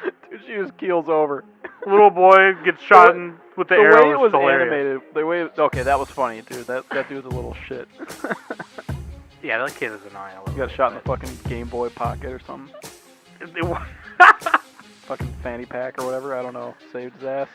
Dude, she just keels over. Little boy gets shot with the The arrow. way it was hilarious. animated, okay, that was funny, dude. That dude's a little shit. Yeah, that kid is annoying. He got shot in the fucking Game Boy pocket or something. Fucking fanny pack or whatever. I don't know. Saved his ass.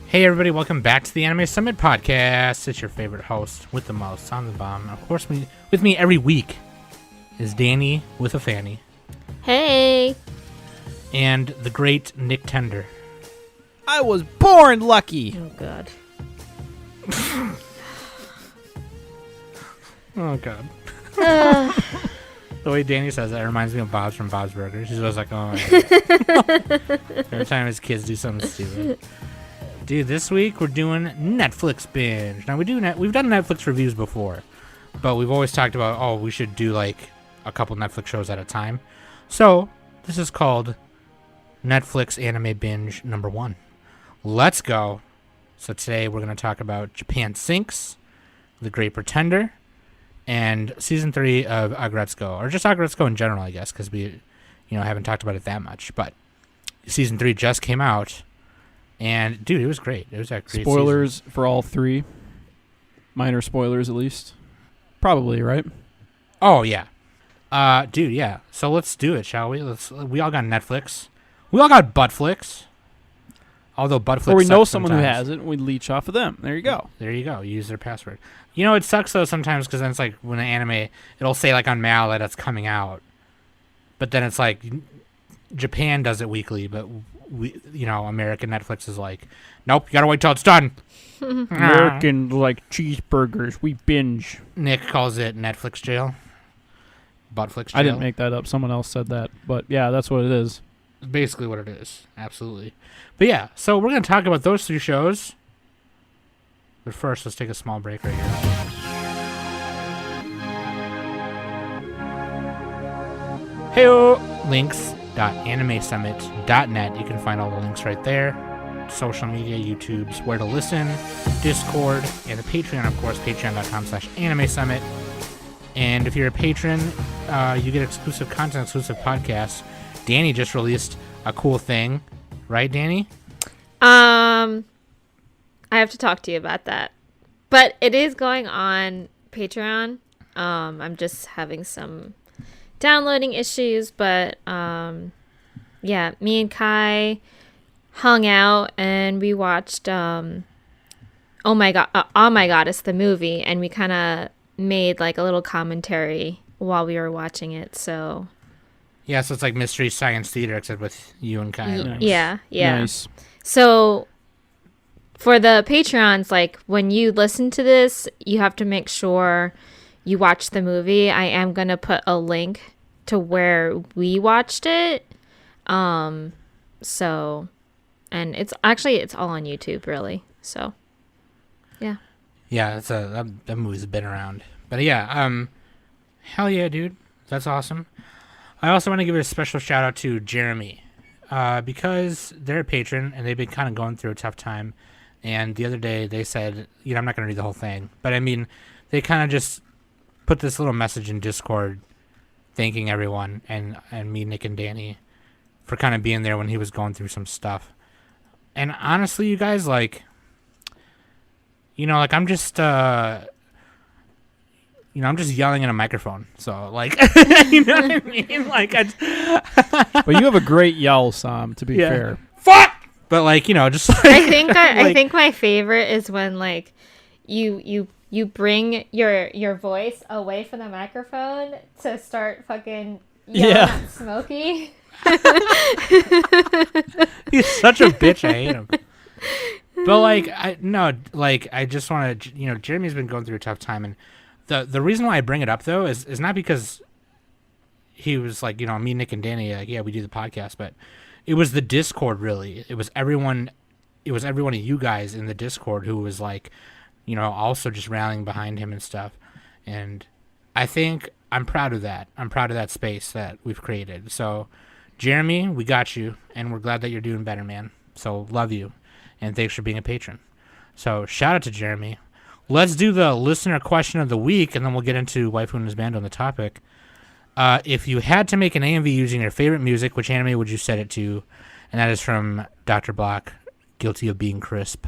Hey everybody, welcome back to the Anime Summit Podcast. It's your favorite host with the most on the bomb. Of course, with me every week is Danny with a fanny. Hey! And the great Nick Tender. I was born lucky! Oh, God. Oh, God. The way Danny says that reminds me of Bob's from Bob's Burgers. He's always like, oh, every time his kids do something stupid. Dude, this week we're doing Netflix binge. Now we've done Netflix reviews before, but we've always talked about, we should do like a couple Netflix shows at a time. So this is called Netflix Anime Binge number 1. Let's go. So today we're going to talk about Japan Sinks, The Great Pretender, and season 3 of Aggretsuko, or just Aggretsuko in general, I guess, because we, haven't talked about it that much. But season 3 just came out. And, dude, it was great. It was a great Spoilers season. for all 3. Minor spoilers, at least. Probably, right? Oh, yeah. Dude, yeah. So let's do it, shall we? We all got Netflix. We all got Buttflix. Although Buttflix Or we know sucks someone who sometimes. has it, and we leech off of them. There you go. There you go. Use their password. It sucks, though, sometimes, because then it's like when an anime, it'll say, like, on Mal that it's coming out. But then it's like, Japan does it weekly, but American Netflix is like, nope, you gotta wait till it's done. American like cheeseburgers. We binge. Nick calls it Netflix jail. Buttflix jail. I didn't make that up. Someone else said that. But yeah, that's what it is. Basically what it is. Absolutely. But yeah, so we're going to talk about those 3 shows. But first, let's take a small break right here. Heyo! Links.animesummit.net. You can find all the links right there. Social media, YouTube's where to listen, Discord, and the Patreon, of course, patreon.com/animesummit. And if you're a patron, you get exclusive content, exclusive podcasts. Danny just released a cool thing, right, Danny? I have to talk to you about that. But it is going on Patreon. I'm just having some downloading issues, but yeah, me and Kai hung out and we watched Oh My God, it's the movie, and we kind of made like a little commentary while we were watching it. So yeah, so it's like Mystery Science Theater except with you and Kai. Nice. yeah. Nice. So for the Patreons, like when you listen to this, you have to make sure you watch the movie. I am going to put a link to where we watched it. So, and it's all on YouTube, really. So, yeah. Yeah, that movie's been around. But yeah, hell yeah, dude. That's awesome. I also want to give a special shout out to Jeremy, because they're a patron and they've been kind of going through a tough time. And the other day they said, I'm not going to read the whole thing, but I mean, they kind of just put this little message in Discord thanking everyone and me, Nick, and Danny for kind of being there when he was going through some stuff. And honestly, you guys, like, I'm just, I'm just yelling in a microphone. So, like, you know what I mean? Like, But you have a great yell, Sam, to be fair. Fuck! But, like, just like... I think my favorite is when, like, you bring your voice away from the microphone to start fucking yelling at Smokey. He's such a bitch. I hate him. But, like, I just want to... Jeremy's been going through a tough time, and the reason why I bring it up, though, is not because he was, like, me, Nick, and Danny, like, yeah, we do the podcast, but it was the Discord, really. It was everyone of you guys in the Discord who was, like, also just rallying behind him and stuff. And I think I'm proud of that. I'm proud of that space that we've created. So Jeremy, we got you, and we're glad that you're doing better, man. So love you, and thanks for being a patron. So shout out to Jeremy. Let's do the listener question of the week, and then we'll get into Waifu and Husbando on the topic. If you had to make an AMV using your favorite music, which anime would you set it to? And that is from Dr. Block, Guilty of Being Crisp.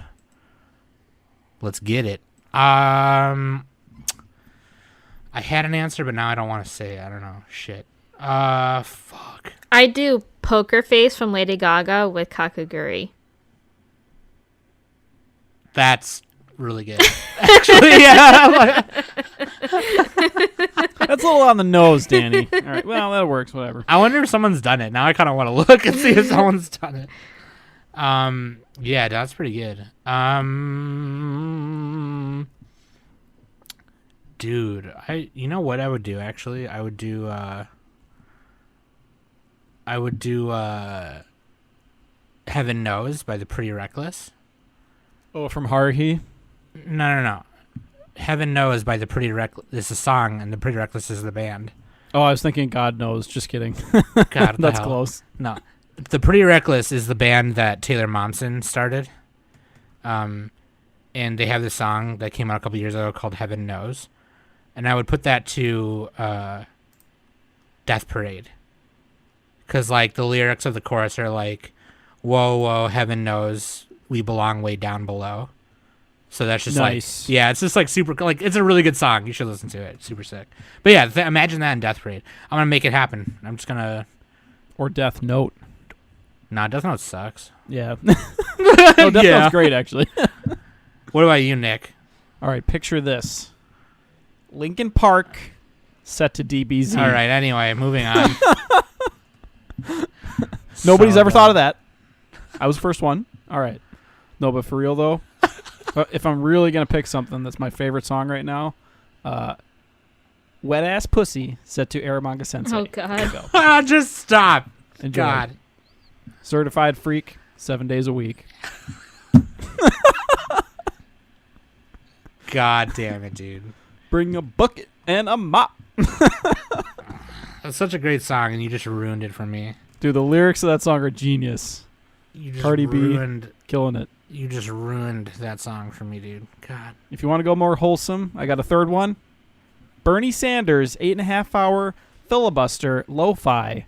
Let's get it. I had an answer, but now I don't want to say it. I don't know. Shit. Fuck. I do Poker Face from Lady Gaga with Kakaguri. That's really good. Actually, yeah. That's a little on the nose, Danny. All right, well, that works. Whatever. I wonder if someone's done it. Now I kind of want to look and see if someone's done it. Yeah, that's pretty good. Dude, you know what I would do actually? I would do Heaven Knows by the Pretty Reckless. Oh, from Haruhi? No. Heaven Knows by the Pretty Reckless. It's a song, and the Pretty Reckless is the band. Oh, I was thinking God Knows. Just kidding. God, That's hell? close. No, the Pretty Reckless is the band that Taylor Momsen started. And they have this song that came out a couple years ago called Heaven Knows. And I would put that to Death Parade. Because, like, the lyrics of the chorus are like, whoa, whoa, heaven knows we belong way down below. So that's just nice. Like, yeah, it's just like super, like, it's a really good song. You should listen to it. Super sick. But yeah, imagine that in Death Parade. I'm going to make it happen. I'm just going to. Or Death Note. Nah, Death Note sucks. Yeah. No, Death Note's great, actually. What about you, Nick? All right, picture this. Linkin Park set to DBZ. All right, anyway, moving on. Nobody's ever thought of that. I was the first one. All right. No, but for real, though, if I'm really going to pick something that's my favorite song right now, Wet Ass Pussy set to Aramanga Sensei. Oh, There God. you go. Just stop. Enjoy. God. Certified Freak, 7 days a week. God damn it, dude. Bring a bucket and a mop. That's such a great song, and you just ruined it for me. Dude, the lyrics of that song are genius. You just Cardi B. ruined. Killing it. You just ruined that song for me, dude. God. If you want to go more wholesome, I got a third one. Bernie Sanders, 8.5 hour filibuster lo-fi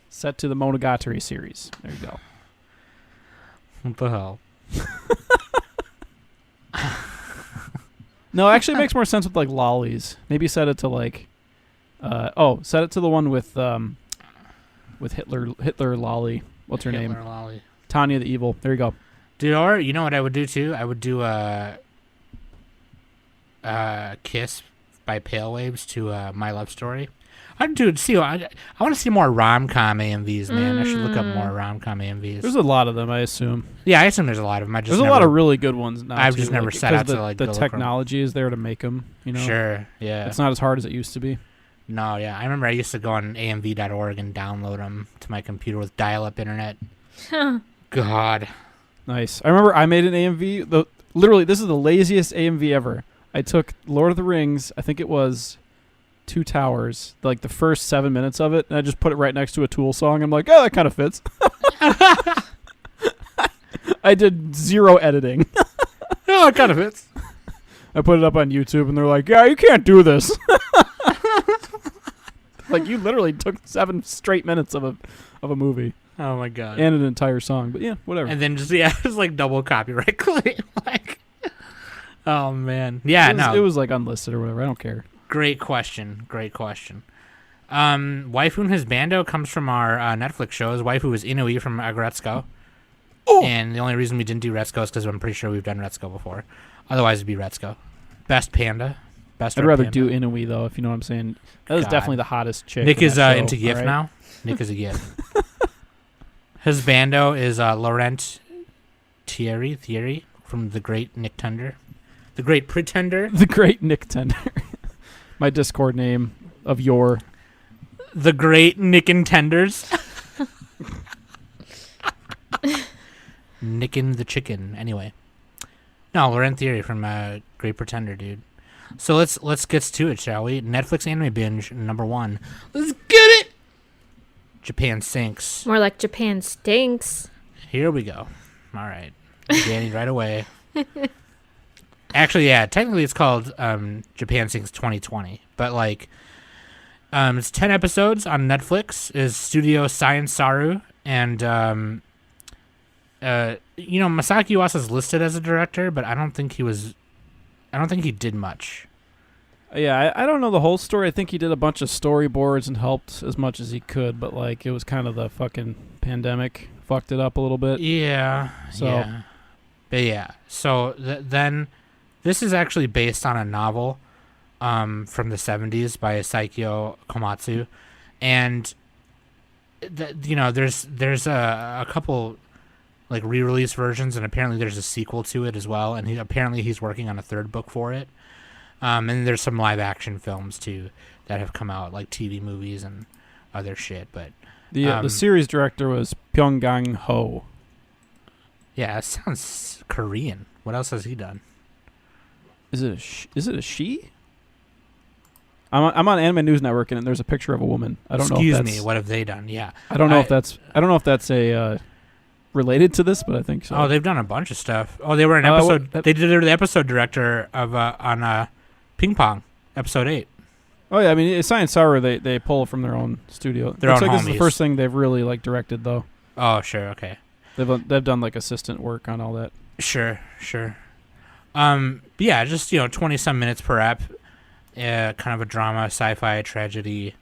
set to the Monogatari series. There you go. What the hell? No, actually it makes more sense with like lollies. Maybe set it to like set it to the one with Hitler lolly. What's her name? Hitler Lolly. Tanya the Evil. There you go. Dude, or you know what I would do too? I would do Kiss by Pale Waves to My Love Story. I want to see more rom-com AMVs, man. I should look up more rom-com AMVs. There's a lot of them, I assume. Yeah, I assume there's a lot of them. There's a lot of really good ones now. I've too, just never like, set out 'cause to like the go look for 'em. technology is there to make them. You know, Sure, yeah. it's not as hard as it used to be. No, yeah. I remember I used to go on AMV.org and download them to my computer with dial-up internet. God. Nice. I remember I made an AMV. Literally, this is the laziest AMV ever. I took Lord of the Rings. I think it was Two Towers, like the first 7 minutes of it, and I just put it right next to a Tool song. I'm like, oh, that kind of fits. I did zero editing. Oh, it kind of fits. I put it up on YouTube, and they're like, yeah, you can't do this. Like, you literally took 7 straight minutes of a movie. Oh, my God. And an entire song. But yeah, whatever. And then just like double copyright claim. Like, oh, man. Yeah, It was like unlisted or whatever. I don't care. Great question. Waifu and Husbando comes from our Netflix shows. Waifu is Inui from Aggretsuko. Oh! And the only reason we didn't do Retsuko is because I'm pretty sure we've done Retsuko before. Otherwise, it'd be Retsuko. Best panda. Best I'd red rather panda. do Inui, though, if you know what I'm saying. That is God. definitely the hottest chick. Nick in is that show, into GIF all right? now. Nick is a GIF. Husbando is Laurent Thierry from The Great Nick Tender. The Great Pretender. The Great Nick Tender. My Discord name of your... The Great Nick and Tenders. Nickin' the Chicken. Anyway. No, Laurent Thierry from Great Pretender, dude. So let's get to it, shall we? Netflix anime binge number 1. Let's get it! Japan Sinks. More like Japan stinks. Here we go. All right. Danny right away. Actually, yeah, technically it's called Japan Sinks 2020. But, like, it's 10 episodes on Netflix. Is Studio Science Saru. And, Masaki Uesa's listed as a director, but I don't think he did much. Yeah, I don't know the whole story. I think he did a bunch of storyboards and helped as much as he could, but like it was kind of the fucking pandemic fucked it up a little bit. Yeah. So. Yeah. But yeah. So then this is actually based on a novel from the 70s by Saikyo Komatsu. And there's a couple like re-release versions, and apparently there's a sequel to it as well, and he's working on a third book for it. And there's some live action films too that have come out, like TV movies and other shit. But the series director was Pyongyang Ho. Yeah, it sounds Korean. What else has he done? Is it a she? I'm on Anime News Network, and there's a picture of a woman. I don't know. Excuse me. What have they done? Yeah. I don't know if that's a related to this, but I think so. Oh, they've done a bunch of stuff. Oh, they were an episode. They did the episode director of on Ping Pong episode 8. Oh yeah, I mean Science Saru they pull from their own studio. Their own like homies. This is the first thing they've really like directed though. Oh sure, okay. They've done like assistant work on all that. Sure. Yeah, just 20 some minutes per ep. Kind of a drama, sci-fi, tragedy,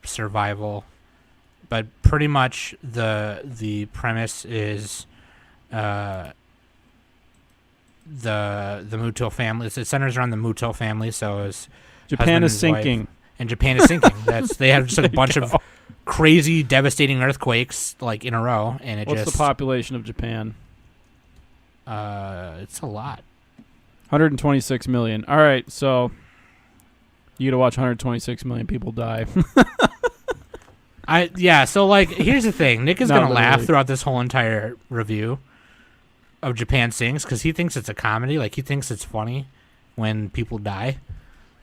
survival. But pretty much the premise is the Muto family. It centers around the Muto family. So is Japan is sinking, and Japan is sinking. They have just a bunch of crazy, devastating earthquakes like in a row, and what's the population of Japan? It's a lot. 126 million. All right, so you got to watch 126 million people die. So like here's the thing. Nick is gonna laugh really. throughout this whole entire review of Japan Sings because he thinks it's a comedy. Like he thinks it's funny when people die.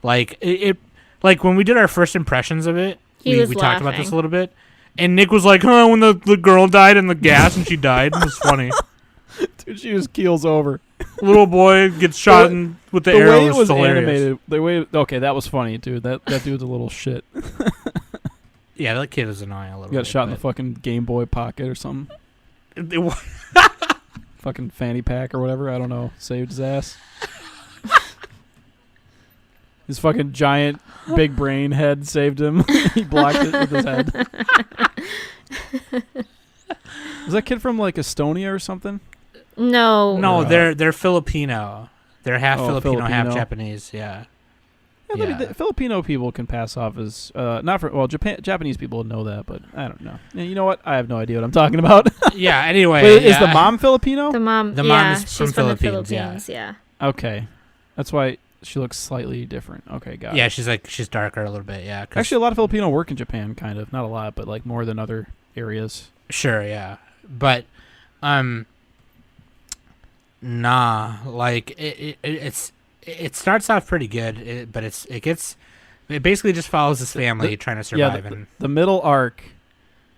Like it like when we did our first impressions of it, we talked about this a little bit, and Nick was like, "Huh, when the girl died in the gas and she died, it was funny." Dude, she just keels over. Little boy gets shot with the arrow. Way it was hilarious. animated. Okay, that was funny, dude. That dude's a little shit. Yeah, that kid is annoying a little bit. Got shot in the fucking Game Boy pocket or something. Fucking fanny pack or whatever. I don't know. Saved his ass. His fucking giant big brain head saved him. He blocked it with his head. Was that kid from like Estonia or something? No, they're Filipino. They're half Filipino, half Filipino. Japanese. Yeah. Yeah. The Filipino people can pass off as Japanese people know that, but I don't know. Yeah, you know what? I have no idea what I'm talking about. Yeah. Anyway, wait, is the mom Filipino? The mom is she's from the Philippines, Philippines. Yeah. Okay, that's why she looks slightly different. Okay, got it. Yeah, she's darker a little bit. Yeah. Actually, a lot of Filipino work in Japan, kind of. Not a lot, but like more than other areas. Sure. Yeah. But, nah. Like it starts off pretty good, but it basically just follows this family trying to survive. Yeah, the middle arc.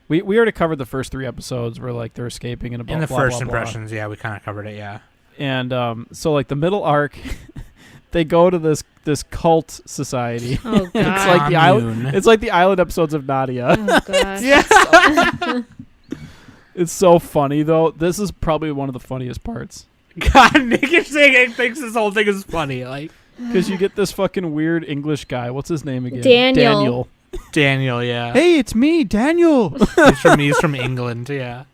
We already covered the first 3 episodes where like they're escaping and in the blah, first blah, blah. impressions. Yeah, we kind of covered it. Yeah. And so like the middle arc, they go to this cult society. Oh god. It's like the island. It's like the island episodes of Nadia. Oh god. Yeah. It's so funny though. This is probably one of the funniest parts. God, Nick is saying he thinks this whole thing is funny, like because you get this fucking weird English guy. What's his name again? Daniel. Daniel. Yeah. Hey, it's me, Daniel. He's from England. Yeah.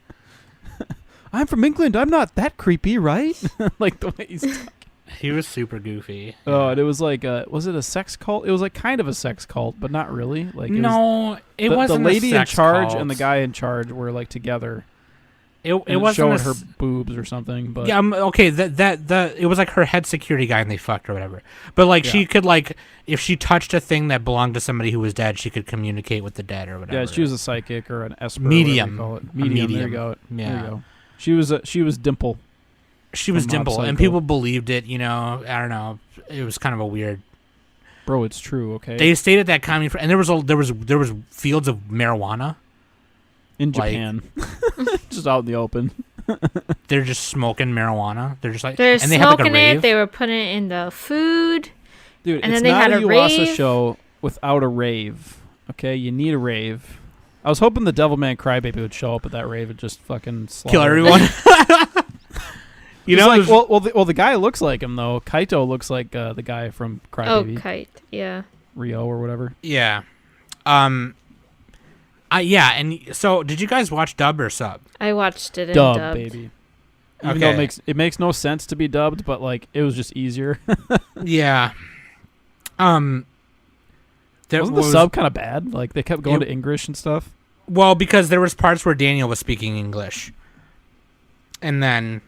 I'm from England. I'm not that creepy, right? Like the way he's talking. He was super goofy. Oh, and it was like, was it a sex cult? It was like kind of a sex cult, but not really. Like it wasn't. The lady a sex in charge cult. and the guy in charge were like together. It wasn't showing her boobs or something. But yeah, okay. That it was like her head security guy and they fucked or whatever. But like she could like if she touched a thing that belonged to somebody who was dead, she could communicate with the dead or whatever. Yeah, she was a psychic or an esper. Medium. Call it. Medium. There you go. Yeah. There you go. She was Dimple. She was Mob Dimple, Psycho. and people believed it. I don't know. It was kind of a weird Bro, it's true. Okay. They stayed at that commune, and there was fields of marijuana in like- Japan, just out in the open. They're just smoking marijuana. They're just like, They're and they had like a smoking rave. it. They were putting it in the food. Dude, And it's then they not had a a Yuasa rave. show without a rave. Okay, you need a rave. I was hoping the Devilman Crybaby would show up at that rave and just fucking slaughter Kill everyone. You know, like, there's- the guy looks like him though. Kaito looks like the guy from Crybaby, Kite. Yeah. Rio or whatever. yeah. And so did you guys watch dub or sub? I watched it in Dub, dubbed. baby. Even though Okay. it makes no sense to be dubbed, but like it was just easier. Yeah. There Wasn't the was- sub kind of bad? Like they kept going It- to English and stuff. Well, because there was parts where Daniel was speaking English, and then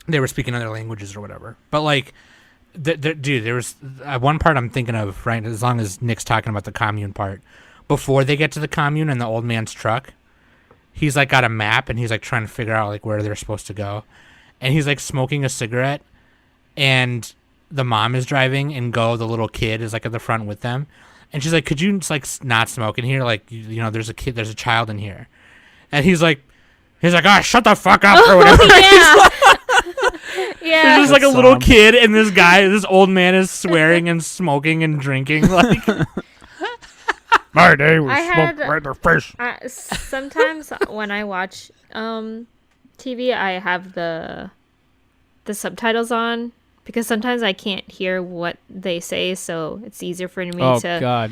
they were speaking other languages or whatever. But like, dude, there was one part I'm thinking of, right? As long as Nick's talking about the commune part, before they get to the commune and the old man's truck, he's like got a map and he's like trying to figure out like where they're supposed to go, and he's like smoking a cigarette, and the mom is driving, and the little kid is like at the front with them. And she's like, could you just, like, not smoke in here? Like, you know, there's a child in here. And he's like, oh, shut the fuck up or whatever. Yeah. There's Yeah. just like a That's little Sam. kid, and this old man is swearing and smoking and drinking. Like, My day was I had- smoked right in their face. Sometimes when I watch TV, I have the subtitles on because sometimes I can't hear what they say, so it's easier for me Oh to God,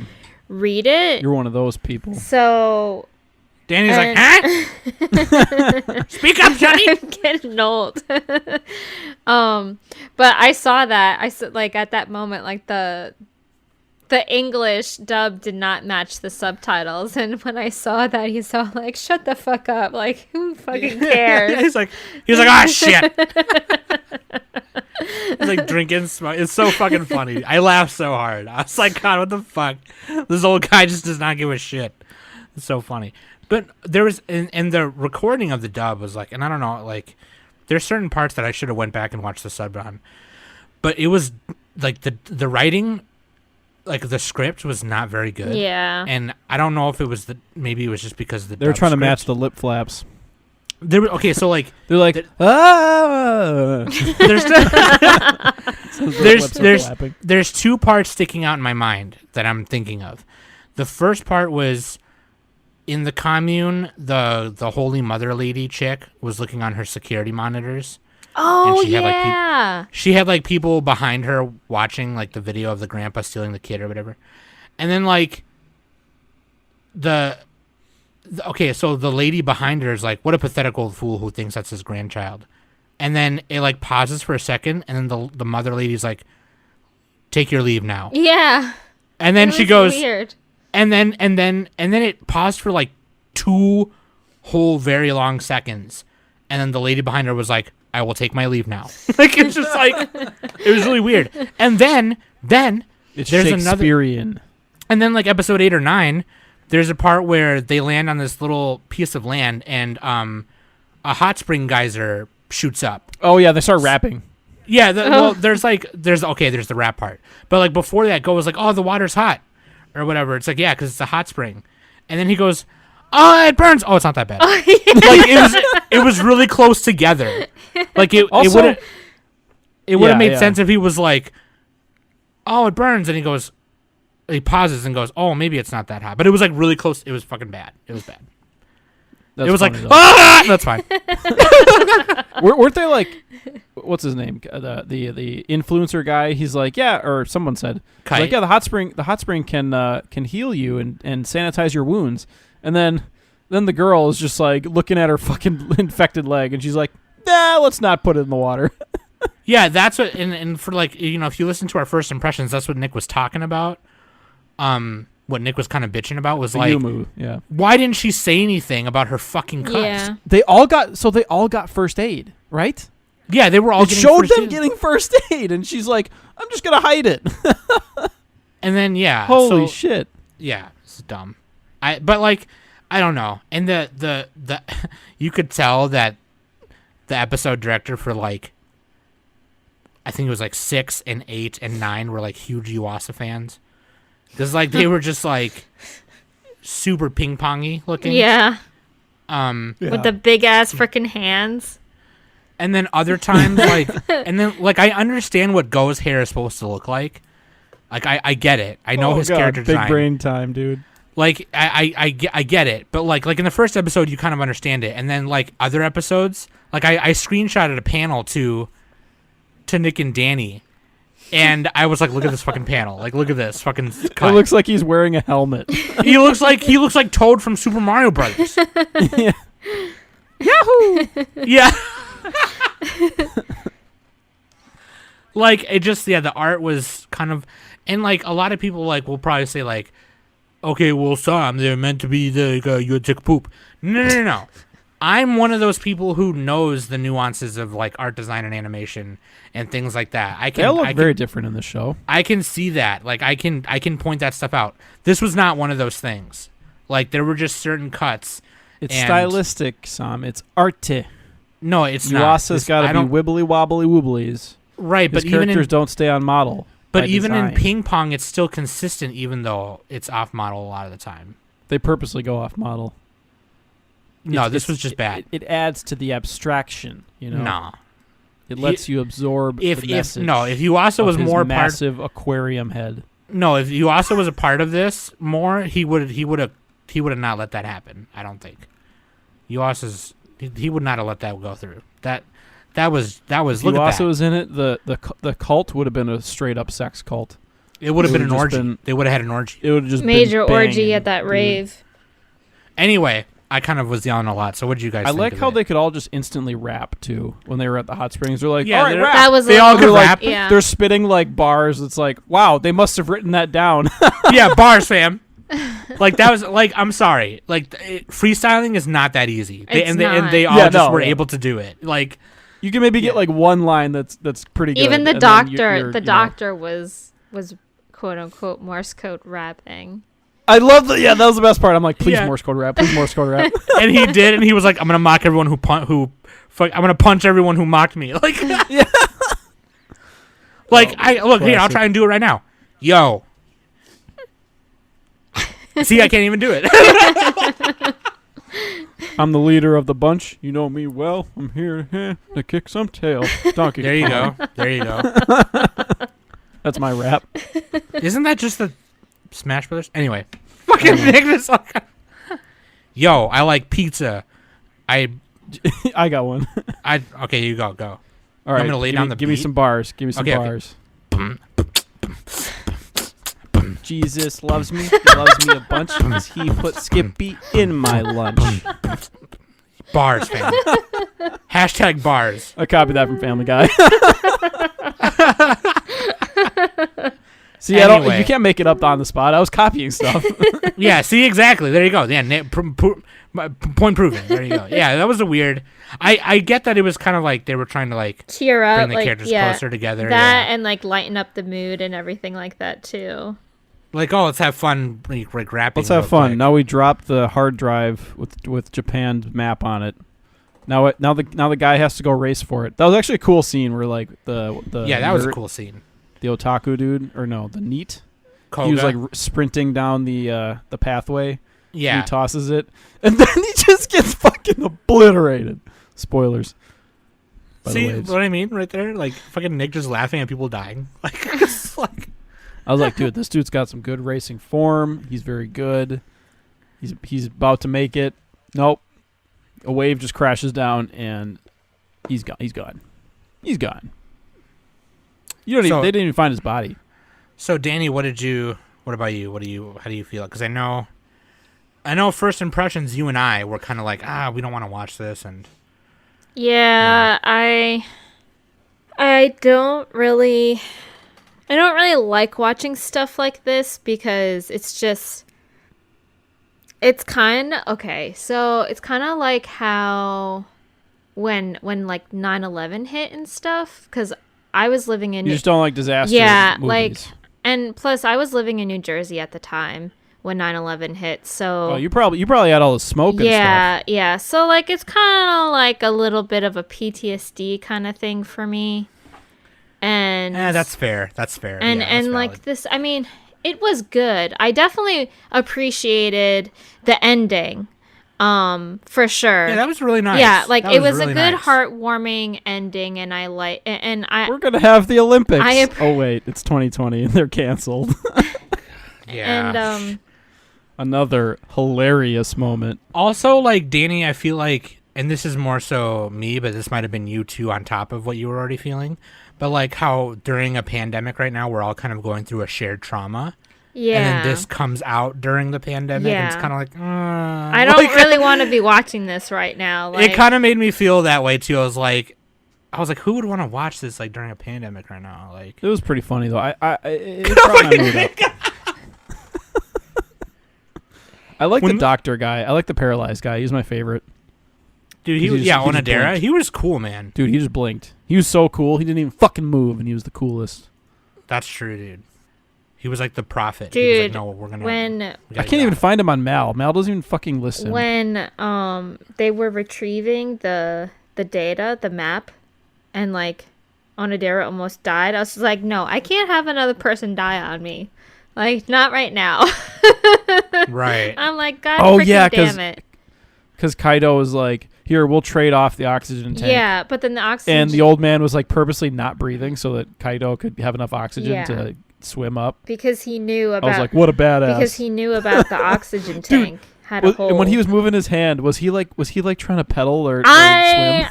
read it. you're one of those people. So Danny's like, And- huh? Speak up, Johnny. I'm getting old. But I saw that. I saw like at that moment, like the English dub did not match the subtitles, and when I saw that, he's all like, "Shut the fuck up!" Like, who fucking cares? he's like, ah, shit. He's like drinking, smoke. It's so fucking funny. I laughed so hard. I was like, God, what the fuck? This old guy just does not give a shit. It's so funny. But there was, and the recording of the dub was like, and I don't know, like, there's certain parts that I should have went back and watched the sub on. But it was like the writing, like the script was not very good. Yeah. And I don't know if it was maybe it was just because They were trying to match the lip flaps. Okay, so like They're like, ah. there's Lips are flapping. there's two parts sticking out in my mind that I'm thinking of. The first part was in the commune, the Holy Mother lady chick was looking on her security monitors. Oh she had, like, yeah. She had like people behind her watching like the video of the grandpa stealing the kid or whatever. And then like okay, so the lady behind her is like, what a pathetic old fool who thinks that's his grandchild. And then it like pauses for a second, and then the mother lady's like, take your leave now. Yeah. And then It she was goes, weird. and then it paused for like 2 whole very long seconds. And then the lady behind her was like, I will take my leave now. Like, it's just like, it was really weird. And then It's there's another, Shakespearean. and then like episode 8 or 9, there's a part where they land on this little piece of land, and a hot spring geyser shoots up. Oh yeah, they start rapping. Yeah, well, there's the rap part, but like before that goes like, oh, the water's hot, or whatever. It's like, yeah, because it's a hot spring, and then he goes, oh, it burns. Oh, it's not that bad. Like it was really close together. Like it Also- would have made yeah. sense if he was like, oh, it burns, and he pauses and goes, oh, maybe it's not that hot, but it was like really close. It was fucking bad. It was bad. That's It was like, funny, though. ah! That's fine. Weren't they like, what's his name? The influencer guy. He's like, yeah, or someone said, he's like, Kite. yeah, the hot spring can heal you and sanitize your wounds. And then the girl is just like looking at her fucking infected leg, and she's like, nah, let's not put it in the water. Yeah, that's what, and for like, you know, if you listen to our first impressions, that's what Nick was talking about. What Nick was kind of bitching about was The like, Yumu, yeah. why didn't she say anything about her fucking cuts? Yeah. They all got first aid, right? Yeah, they were all It getting showed first them aid. getting first aid, and she's like, I'm just gonna hide it. And then yeah, Holy so, shit. yeah, it's dumb. But like, I don't know. And the you could tell that the episode director for like, I think it was like 6 and 8 and 9 were like huge Yuasa fans. Because like they were just like super ping pongy looking. Yeah. Yeah. With the big ass freaking hands. And then other times like I understand what Go's hair is supposed to look like. Like I get it. I know his character big design. brain time, dude. Like I get it, but like in the first episode you kind of understand it, and then like other episodes, like I screenshotted a panel to Nick and Danny, and I was like, look at this fucking panel, like look at this fucking cut. It looks like he's wearing a helmet. he looks like Toad from Super Mario Brothers. Yeah. Yahoo! Yeah. Like it just the art was kind of, and like a lot of people like will probably say like, okay, well, Sam, they're meant to be the you took poop. No. I'm one of those people who knows the nuances of like art design and animation and things like that. They all look very different in the show. I can see that. Like I can point that stuff out. This was not one of those things. Like there were just certain cuts. It's stylistic, Sam. It's arte. No, it's not. Yuasa's got to be wibbly wobbly wobblies. Right, His but even characters don't stay on model. But by even design. in ping pong, it's still consistent, even though it's off model a lot of the time. They purposely go off model. No, this was just bad. It adds to the abstraction, you know. Nah. It lets you absorb the message. If Yuasa was his more massive aquarium head. No, if Yuasa was a part of this more, he would have not let that happen. I don't think. Yuasa's he would not have let that go through. That was If look at Yuasa that. was in it, the cult would have been a straight up sex cult. It would have been an just orgy. They would have had an orgy. It would have just Major been orgy banging, at that dude. rave. Anyway, I kind of was yelling a lot. So what did you guys I think like of how it? they could all just instantly rap too when they were at the hot springs. They're like, Yeah, all right, they're- rap. That was They all a could little, rap. Yeah. They're spitting like bars. It's like, wow, they must have written that down. Yeah, bars, fam. Like that was like I'm sorry. Like freestyling is not that easy. It's And not. they all Yeah, just no, were yeah. able to do it. Like You can maybe get like one line that's pretty good. Even the and then doctor, you're, doctor was quote unquote Morse code rapping. I love that. Yeah, that was the best part. I'm like, please Yeah. Morse code rap. Please Morse code rap. and he did, and he was like, I'm gonna mock everyone I'm gonna punch everyone who mocked me. Like Yeah. Like here, I'll classic. try and do it right now. Yo. See, I can't even do it. I'm the leader of the bunch. You know me well. I'm here to kick some tail. Donkey There you Kong. go. There you go. That's my rap. Isn't that just the Smash Brothers? Anyway. Fucking Nick this. Yo, I like pizza. I got one. Okay, you go. All right. gonna lay down the Give me beat? some bars. Give me some Okay, okay. bars. Jesus loves me. He loves me a bunch because he put Skippy in my lunch. Bars, fam. Hashtag bars. I copied that from Family Guy. See, Anyway. you can't make it up on the spot. I was copying stuff. Yeah, see, exactly. There you go. Yeah, point proven. There you go. Yeah, that was a weird. I get that it was kind of like they were trying to like Cheer up, bring the like characters yeah, closer together. that Yeah. and like lighten up the mood and everything like that too. Like, oh, let's have fun, like rapping. Let's have real fun. quick. Now we dropped the hard drive with Japan's map on it. Now the guy has to go race for it. That was actually a cool scene where like the Yeah, that was a nerd- cool scene. the otaku dude or no the neat. Koga. He was like sprinting down the pathway. yeah. He tosses it, and then he just gets fucking obliterated. Spoilers. By the See waves. what I mean right there? Like fucking Nick just laughing at people dying. Like, it's like I was like, dude, this dude's got some good racing form. He's very good. He's about to make it. Nope. A wave just crashes down, and he's gone. He's gone. He's gone. You don't even, So- they didn't even find his body. So, Danny, what about you? How do you feel? Because I know first impressions, you and I were kind of like, we don't want to watch this, and Yeah, I don't really like watching stuff like this because it's kind of okay. So it's kind of like how when like 9/11 hit and stuff, because I was living in You just don't like disaster yeah, movies. like, and plus I was living in New Jersey at the time when 9/11 hit. So Well, you probably had all the smoke and yeah, stuff. yeah. So like it's kind of like a little bit of a PTSD kind of thing for me. And that's fair. That's fair. and Yeah, that's like valid. this, I mean, it was good. I definitely appreciated the ending. For sure. Yeah, that was really nice. Yeah, like That it was really a good, nice. heartwarming ending, and I like. And I We're gonna have the Olympics. I Oh wait, it's 2020 and they're canceled. Yeah. and Another hilarious moment. Also, like, Danny, I feel like, and this is more so me, but this might have been you too on top of what you were already feeling, but like how during a pandemic right now, we're all kind of going through a shared trauma. yeah. And then this comes out during the pandemic, and it's Yeah. kind of like, I don't like, really want to be watching this right now. Like, It kind of made me feel that way too. I was like, who would want to watch this like during a pandemic right now? Like, It was pretty funny though. It brought my mood up. I like the When- doctor guy. I like the paralyzed guy. He's my favorite. dude, He just Onodera, blinked. he was cool, man. Dude, he just blinked. He was so cool. He didn't even fucking move, and he was the coolest. That's true, dude. He was like the prophet. He was like, dude, no, we're gonna. when I can't even find him on Mal. Mal doesn't even fucking listen. they were retrieving the data, the map, and like Onodera almost died, I was just like, no, I can't have another person die on me. Like, not right now. Right. I'm like, God Oh, freaking yeah, 'cause damn it. Because Kaido was like, here, we'll trade off the oxygen tank. Yeah, but then the oxygen. And the old man was like purposely not breathing so that Kaido could have enough oxygen Yeah. to swim up. because he knew about. I was like, what a badass. because he knew about the oxygen tank had a hole. And when he was moving his hand, was he like trying to pedal or swim?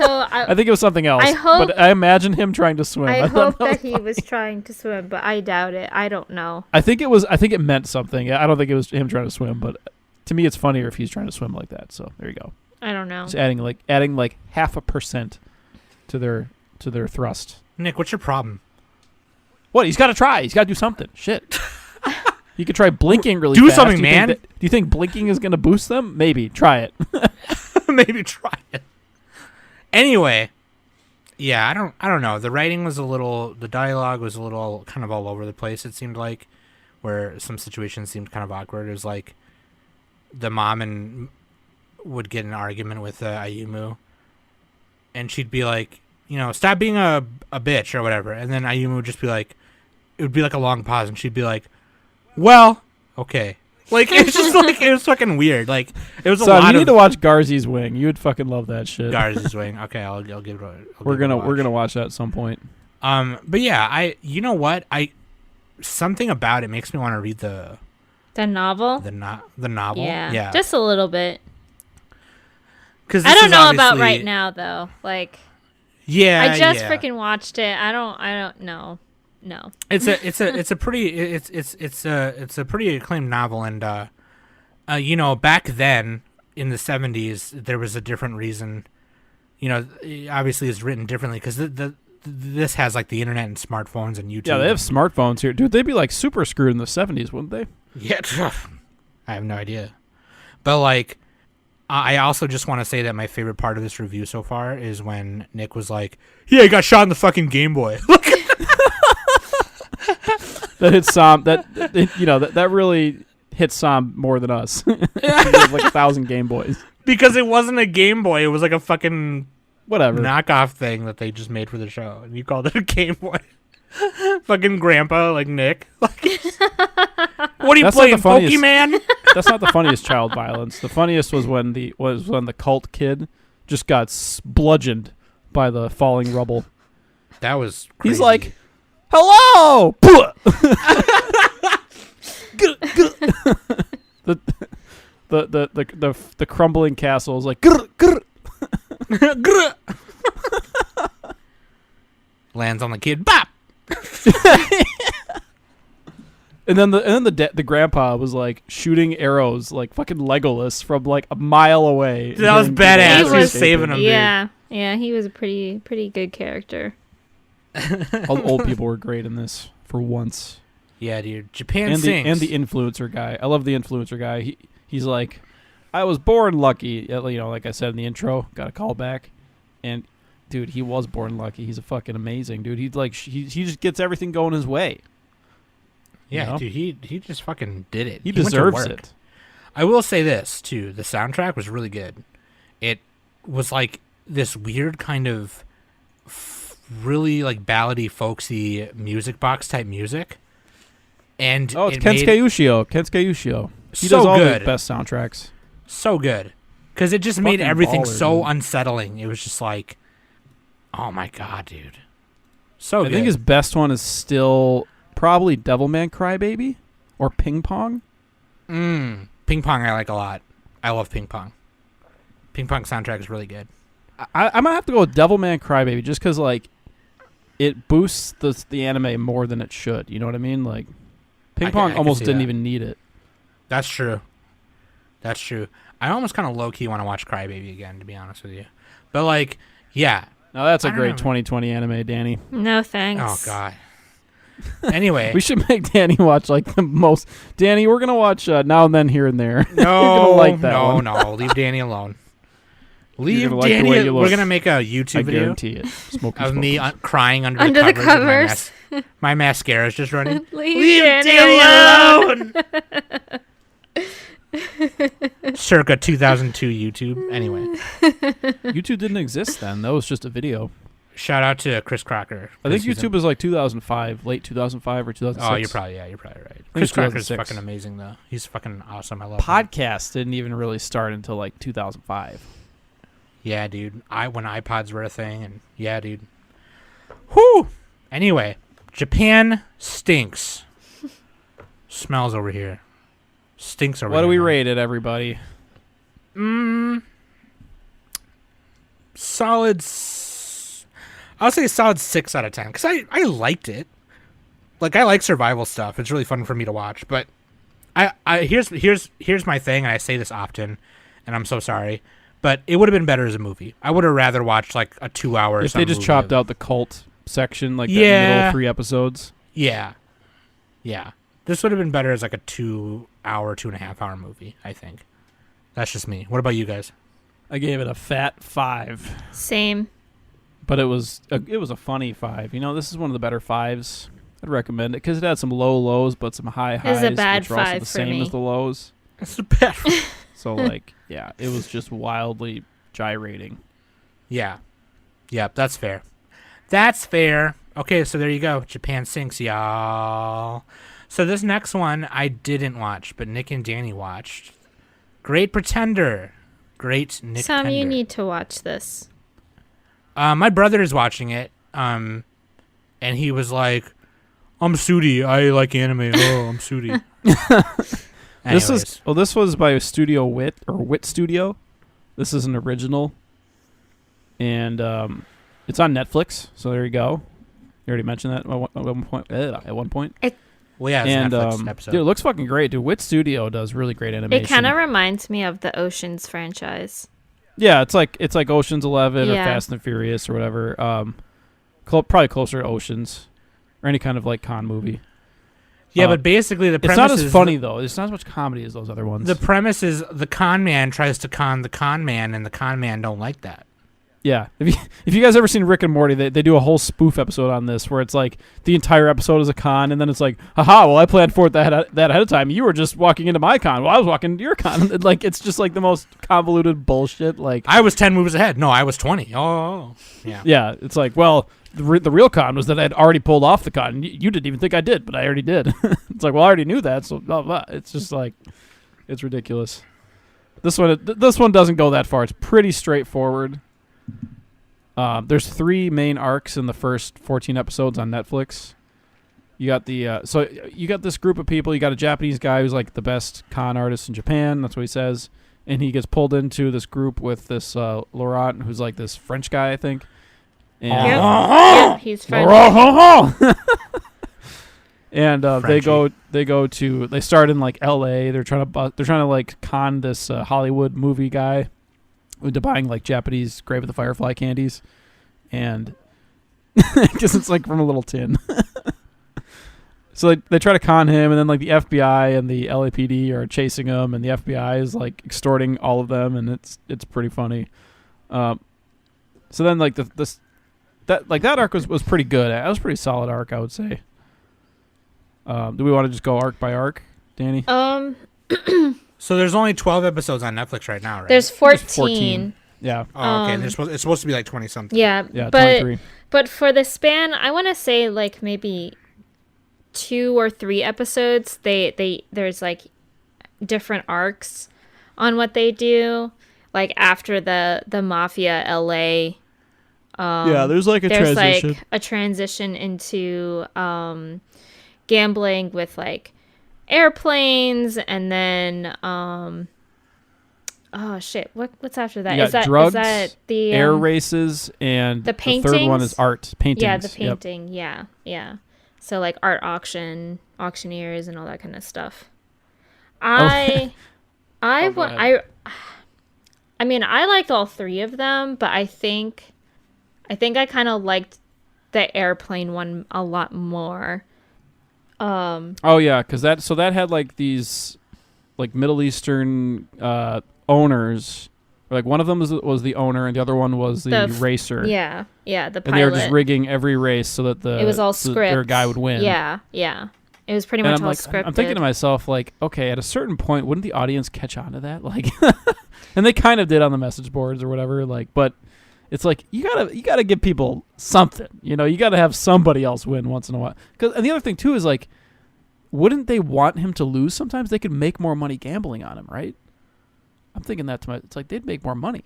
I think it was something else. I hope- but I imagine him trying to swim. I thought hope was that he was trying to swim, but I doubt it. I don't know. I think it meant something. I don't think it was him trying to swim, but to me, it's funnier if he's trying to swim like that. So there you go. I don't know. Just adding like 0.5% to their thrust. Nick, what's your problem? What? He's got to try. He's got to do something. Shit. He could try blinking really Do fast. something, Do you think man. do you think blinking is going to boost them? Maybe. Try it. Maybe try it. Anyway, yeah, I don't know. The writing was the dialogue was a little kind of all over the place. It seemed like, where some situations seemed kind of awkward. It was like the mom would get in an argument with Ayumu, and she'd be like, stop being a bitch or whatever, and then Ayumu would just be like, it would be like a long pause, and she'd be like, well, okay. Like, it's just like, it was fucking weird. Like, it was a So lot you need of to watch Garzy's Wing. You would fucking love that shit. Garzy's Wing. Okay, I'll give it a We're give it a gonna watch. watch that at some point. But yeah, you know what? Something about it makes me want to read the novel? novel. Yeah. Just a little bit. Because I don't know about right now, though. Like, Yeah, I just yeah. freaking watched it. I don't know. No. It's a pretty acclaimed novel, and back then in the 70s there was a different reason. Obviously it's written differently because this has like the internet and smartphones and YouTube. Yeah, they have smartphones here, dude. They'd be like super screwed in the 70s, wouldn't they? Yeah, I have no idea. But like, I also just want to say that my favorite part of this review so far is when Nick was like, "Yeah, he got shot in the fucking Game Boy." That hits Sam. That really hits Sam more than us. He has like 1,000 Game Boys. Because it wasn't a Game Boy, it was like a fucking Whatever. knockoff thing that they just made for the show, and you called it a Game Boy. Fucking grandpa, like Nick. What are you That's not playing, the funniest- Pokemon? That's not the funniest child violence. The funniest was when the cult kid just got bludgeoned by the falling rubble. That was crazy. He's like, "Hello!" the crumbling castle is like, "Grr, grr." lands on the kid. Bop. And then the grandpa was like shooting arrows like fucking Legolas from like a mile away. That was And badass. He He was was- saving him, dude. Yeah, he was a pretty good character. All the old people were great in this for once. Yeah, dude. Japan And sings. the influencer guy. I love the influencer guy. He's like, I was born lucky. Like I said in the intro, got a call back, and dude, he was born lucky. He's a fucking amazing dude. He's like he just gets everything going his way. Yeah, know? dude. He just fucking did it. He went to deserves work. it. I will say this too: the soundtrack was really good. It was like this weird kind of really like ballady, folksy music box type music, and Oh, it's it Kensuke made Ushio. Kensuke Ushio. He so does all good, the best soundtracks. so good, because it just made Fucking everything baller, so dude. unsettling. It was just like, oh my god, dude, so I good. think his best one is still probably Devilman Crybaby or Ping Pong. Ping Pong I like a lot. I love Ping Pong. Ping Pong soundtrack is really good. I might have to go with Devilman Crybaby just because like it boosts the anime more than it should. You know what I mean? Like Ping Pong I can almost see didn't that. even need it. That's true. That's true. I almost kind of low key want to watch Crybaby again, to be honest with you. But like, yeah. Now that's a I don't great know. 2020 anime, Danny. No thanks. Oh god. Anyway, We should make Danny watch like the most. Danny, we're gonna watch Now and Then, Here and There. no, You're gonna like that no, one. no. Leave Danny alone. Leave gonna like the Danny. way you We're look. gonna make a I YouTube video guarantee it. Smoky of me smoky. crying under Under the the covers. covers. My mascara's just running. Leave Danny alone. Circa 2002 YouTube. Anyway, YouTube didn't exist then. That was just a video. shout out to Chris Crocker. I think 'cause he's YouTube was like 2005, late 2005 or 2006. Oh, you're probably right. Chris it's Crocker's 2006. fucking amazing though. He's fucking awesome. I love him. Podcasts didn't even really start until like 2005. Yeah, dude. When iPods were a thing, and yeah, dude. Whew. Anyway, Japan stinks. Smells over here. Stinks over What here. do we man. rate it, everybody? Solid. I'll say solid 6 out of 10 because I liked it. Like I like survival stuff. It's really fun for me to watch. But here's my thing, and I say this often, and I'm so sorry, but it would have been better as a movie. I would have rather watched like a 2-hour. If they just chopped out the cult section, like the Yeah. middle 3 episodes. Yeah. This would have been better as like a 2-hour, 2.5-hour movie. I think. That's just me. What about you guys? I gave it a fat 5, Same. but it was a funny 5. You know, this is one of the better 5s. I'd recommend it because it had some low lows, but some high highs. It's a bad which are also 5 the for same me. as the lows. That's a bad. So like, yeah, it was just wildly gyrating. Yeah. That's fair. That's fair. Okay, so there you go. Japan sinks, y'all. So this next one I didn't watch, but Nick and Danny watched. Great Pretender. Great Nick Sam, Tender. you need to watch this. My brother is watching it, and he was like, "I'm Sudi. I like anime. Oh, I'm Sudi." This was by Studio Wit or Wit Studio. This is an original, and it's on Netflix. So there you go. You already mentioned that at one point. Well, yeah, it's And a Netflix episode. dude, it looks fucking great, dude. Wit Studio does really great animation. It kind of reminds me of the Oceans franchise. Yeah, it's like Ocean's 11 or Yeah. Fast and Furious or whatever. Probably closer to Oceans or any kind of like con movie. yeah, but basically the It's premise not as is funny though. It's not as much comedy as those other ones. The premise is the con man tries to con the con man, and the con man don't like that. Yeah, if you guys ever seen Rick and Morty, they do a whole spoof episode on this where it's like the entire episode is a con, and then it's like, haha, well I planned for it that ahead of time. You were just walking into my con. Well, I was walking into your con. Like it's just like the most convoluted bullshit. Like I was 10 moves ahead. No, I was 20. Oh, yeah. yeah, it's like, well, the real con was that I'd already pulled off the con. You didn't even think I did, but I already did. It's like, well, I already knew that, so blah, blah. It's just like, it's ridiculous. This one doesn't go that far. It's pretty straightforward. There's 3 main arcs in the first 14 episodes on Netflix. You got you got this group of people. You got a Japanese guy who's like the best con artist in Japan. That's what he says. And he gets pulled into this group with this Laurent, who's like this French guy, I think. And Yep, he's French. and they start in like L.A. They're trying to like con this Hollywood movie guy into buying like Japanese Grave of the Firefly candies, and because it's like from a little tin. So they try to con him, and then like the FBI and the LAPD are chasing him, and the FBI is like extorting all of them, and it's pretty funny. So then like that arc was pretty good. That was a pretty solid arc, I would say. Do we want to just go arc by arc, Danny? So there's only 12 episodes on Netflix right now, right? There's 14. Yeah. Oh, okay. It's supposed to be like 20 something. Yeah, Yeah, but 23. but for the span, I want to say like maybe 2 or 3 episodes, there's like different arcs on what they do. Like after the Mafia LA, there's like a transition. like a transition into gambling with like airplanes, and then oh shit, what's after that? You got drugs, is that the air races, and the third one paintings? is art paintings. Yeah, the painting. Yep. Yeah. So like art auctioneers and all that kind of stuff. I mean, I liked all 3 of them, but I think I kind of liked the airplane one a lot more. Oh yeah, because that had like these like Middle Eastern owners. Like one of them was the owner, and the other one was the racer. Yeah, the pilot. And they were just rigging every race so that it was all their guy would win. Yeah. It was pretty much all scripted. I'm thinking to myself, like, okay, at a certain point, wouldn't the audience catch on to that? Like, and they kind of did on the message boards or whatever. Like, but it's like you gotta give people something. You know, you gotta have somebody else win once in a while. And the other thing too is like, wouldn't they want him to lose? Sometimes they could make more money gambling on him, right? I'm thinking that to it's like they'd make more money.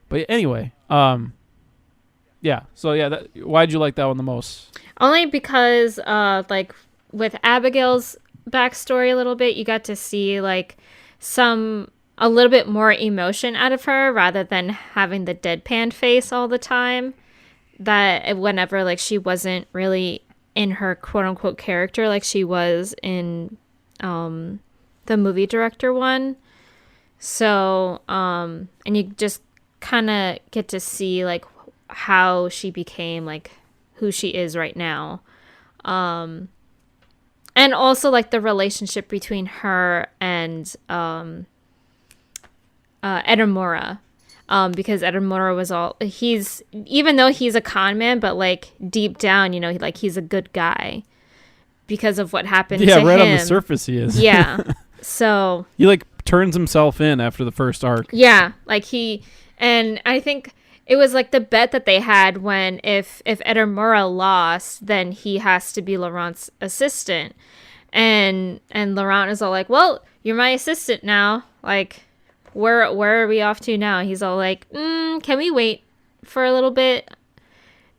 But anyway, yeah. So yeah, why'd you like that one the most? Only because like with Abigail's backstory a little bit, you got to see like a little bit more emotion out of her rather than having the deadpan face all the time. That whenever like she wasn't really in her quote unquote character like she was in the movie director one. So and you just kind of get to see like how she became like who she is right now. And also like the relationship between her and Edamura, because Edamura was even though he's a con man, but like deep down, you know, he's a good guy because of what happened to him. Yeah, right on the surface he is. Yeah. So he like turns himself in after the first arc. Yeah, like and I think it was like the bet that they had when if Edamura lost, then he has to be Laurent's assistant. And Laurent is all like, well, you're my assistant now. Like, where are we off to now? He's all like, can we wait for a little bit?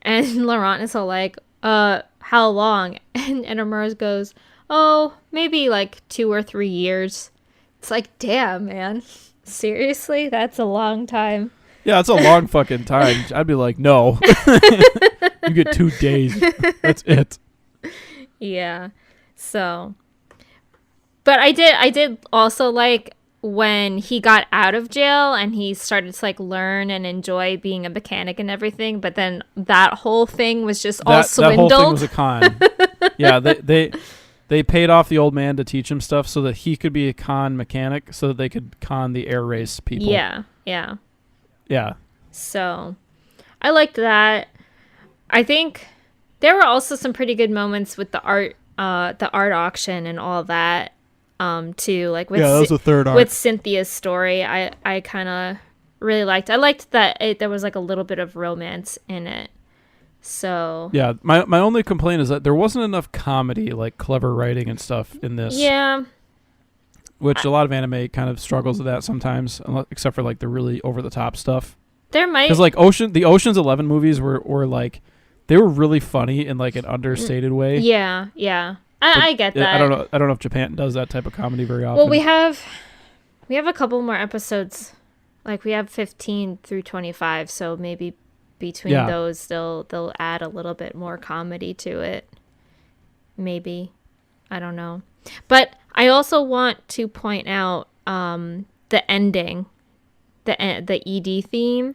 And Laurent is all like, how long? And Edamura goes, oh, maybe like 2 or 3 years. It's like, damn, man. Seriously? That's a long time. Yeah, it's a long fucking time. I'd be like, no. You get 2 days. That's it. Yeah. So, but I did also like when he got out of jail and he started to like learn and enjoy being a mechanic and everything, but then that whole thing was just all swindled. That whole thing was a con. Yeah, they paid off the old man to teach him stuff so that he could be a con mechanic so that they could con the air race people. Yeah. So, I liked that. I think there were also some pretty good moments with the art auction and all that. Too, like with that was the third arc. With Cynthia's story, I kind of really liked. I liked that there was like a little bit of romance in it. So yeah, my only complaint is that there wasn't enough comedy, like clever writing and stuff in this. Yeah, which a lot of anime kind of struggles with that sometimes, except for like the really over the top stuff. There might because like the Ocean's 11 movies were like they were really funny in like an understated way. Yeah. I get that. I don't know if Japan does that type of comedy very often. Well, we have a couple more episodes. Like we have 15 through 25, so maybe between those they'll add a little bit more comedy to it. Maybe. I don't know. But I also want to point out the ending, the ED theme.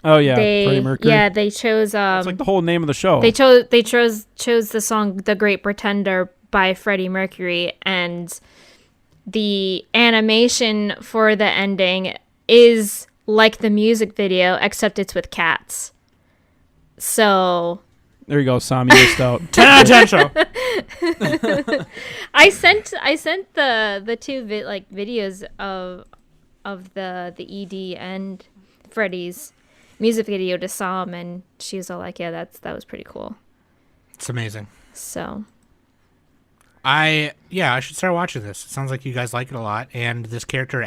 Oh yeah, Freddie Mercury. Yeah, they chose. It's like the whole name of the show. They chose the song "The Great Pretender" by Freddie Mercury, and the animation for the ending is like the music video, except it's with cats. So there you go, Sam. You missed out. 10 out of 10 show. I sent the two videos of the ED and Freddie's music video to Sam, and she was all like, yeah, that was pretty cool. It's amazing. So I should start watching this. It sounds like you guys like it a lot, and this character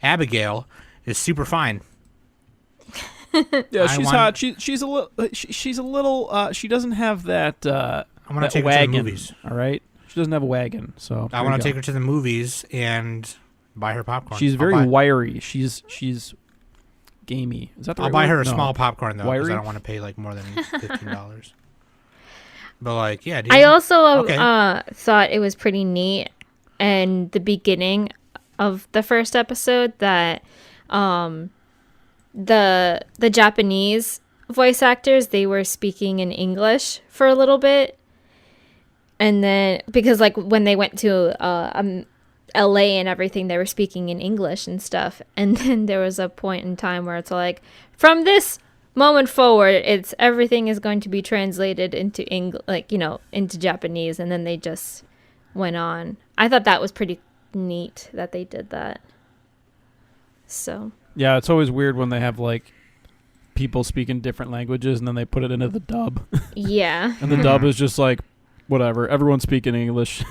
Abigail is super fine. Yeah, she's hot. She's a little. She's a little. She doesn't have that. I want to take wagon, her to the movies. All right, she doesn't have a wagon, so I want to take her to the movies and buy her popcorn. She's very wiry. She's gamey. Is that the I'll right buy word? her a No. small popcorn though, because Wiry? I don't want to pay like more than $15. But like, yeah, dude. I also Okay. thought it was pretty neat in the beginning of the first episode that the Japanese voice actors, they were speaking in English for a little bit. And then because like when they went to LA and everything, they were speaking in English and stuff. And then there was a point in time where it's like, from this moment forward, it's everything is going to be translated into English, like, into Japanese. And then they just went on. I thought that was pretty neat that they did that. So Yeah, it's always weird when they have like people speaking different languages and then they put it into the dub. yeah. And the dub is just like, whatever, everyone's speaking English.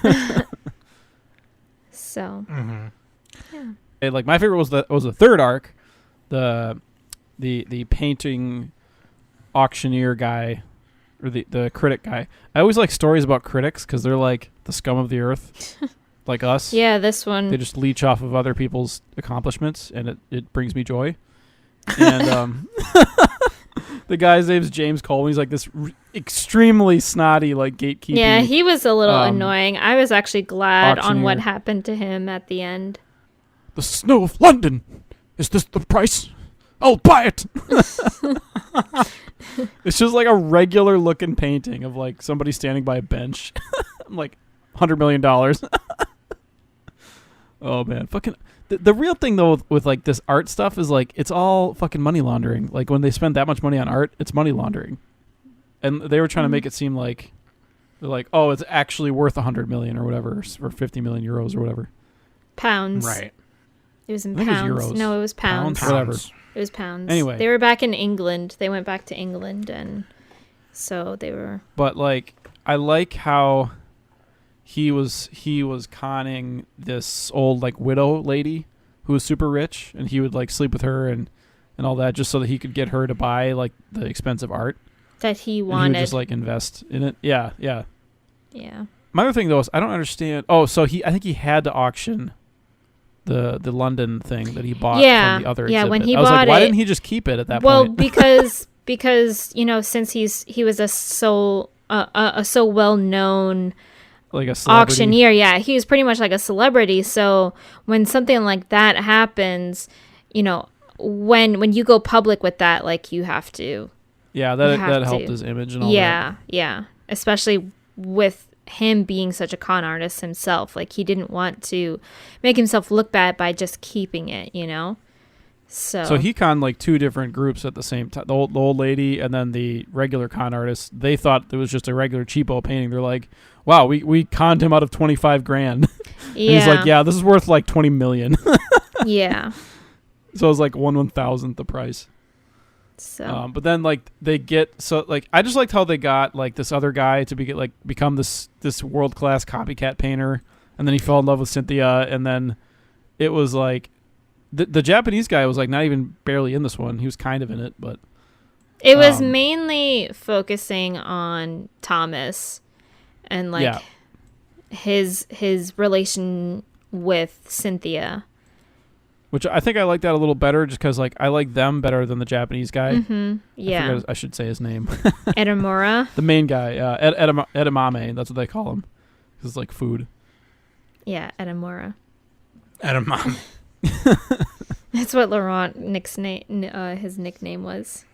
So And, like, my favorite was the third arc, the painting auctioneer guy, or the critic guy. I always like stories about critics because they're like the scum of the earth, like us. yeah, this one. They just leech off of other people's accomplishments, and it brings me joy. And the guy's name's James Coleman. He's like this extremely snotty, like gatekeeping. Yeah, he was a little annoying. I was actually glad on what auctioneer. happened to him at the end. The snow of London. Is this the price? I'll buy it. It's just like a regular looking painting of like somebody standing by a bench. I'm like, $100 million. Oh man, fucking. The real thing though with like this art stuff is like it's all fucking money laundering. Like when they spend that much money on art, it's money laundering. And they were trying to make it seem like they're like, oh, it's actually worth 100 million or whatever, or 50 million euros or whatever. Pounds. Right. It was in I think it was pounds. euros. No, it was pounds. Whatever. It was pounds. Anyway. They were back in England. They went back to England, and so they were. But like, I like how he was conning this old like widow lady who was super rich, and he would like sleep with her and all that just so that he could get her to buy like the expensive art That he and wanted. he would just like invest in it. Yeah. Yeah. My other thing though is I don't understand. Oh, so I think he had to auction the London thing that he bought from the other exhibit. Yeah, when he I was bought like, why it- didn't he just keep it at that Well, point? because since he was a so well known Like a celebrity. auctioneer, yeah, he was pretty much like a celebrity. So when something like that happens, when you go public with that, like you have to. Yeah, you that have helped to. his image and all Yeah, yeah. Especially with him being such a con artist himself. Like he didn't want to make himself look bad by just keeping it, So So he conned like two different groups at the same time. The old lady and then the regular con artist. They thought it was just a regular cheapo painting. They're like, wow, we conned him out of 25 grand. And he's like, yeah, this is worth like 20 million. yeah. So it was like 1/1000th the price. So But then like they get so like I just liked how they got like this other guy to become this world class copycat painter, and then he fell in love with Cynthia, and then it was like the Japanese guy was like not even barely in this one. He was kind of in it, but it was mainly focusing on Thomas and like Yeah. his relation with Cynthia. which I think I like that a little better just because like I like them better than the Japanese guy. Mm-hmm. Yeah. I should say his name. Edamura. The main guy, edamame. That's what they call him. 'Cause it's like food. Yeah, Edamura. Edamame. That's what Laurent his nickname was.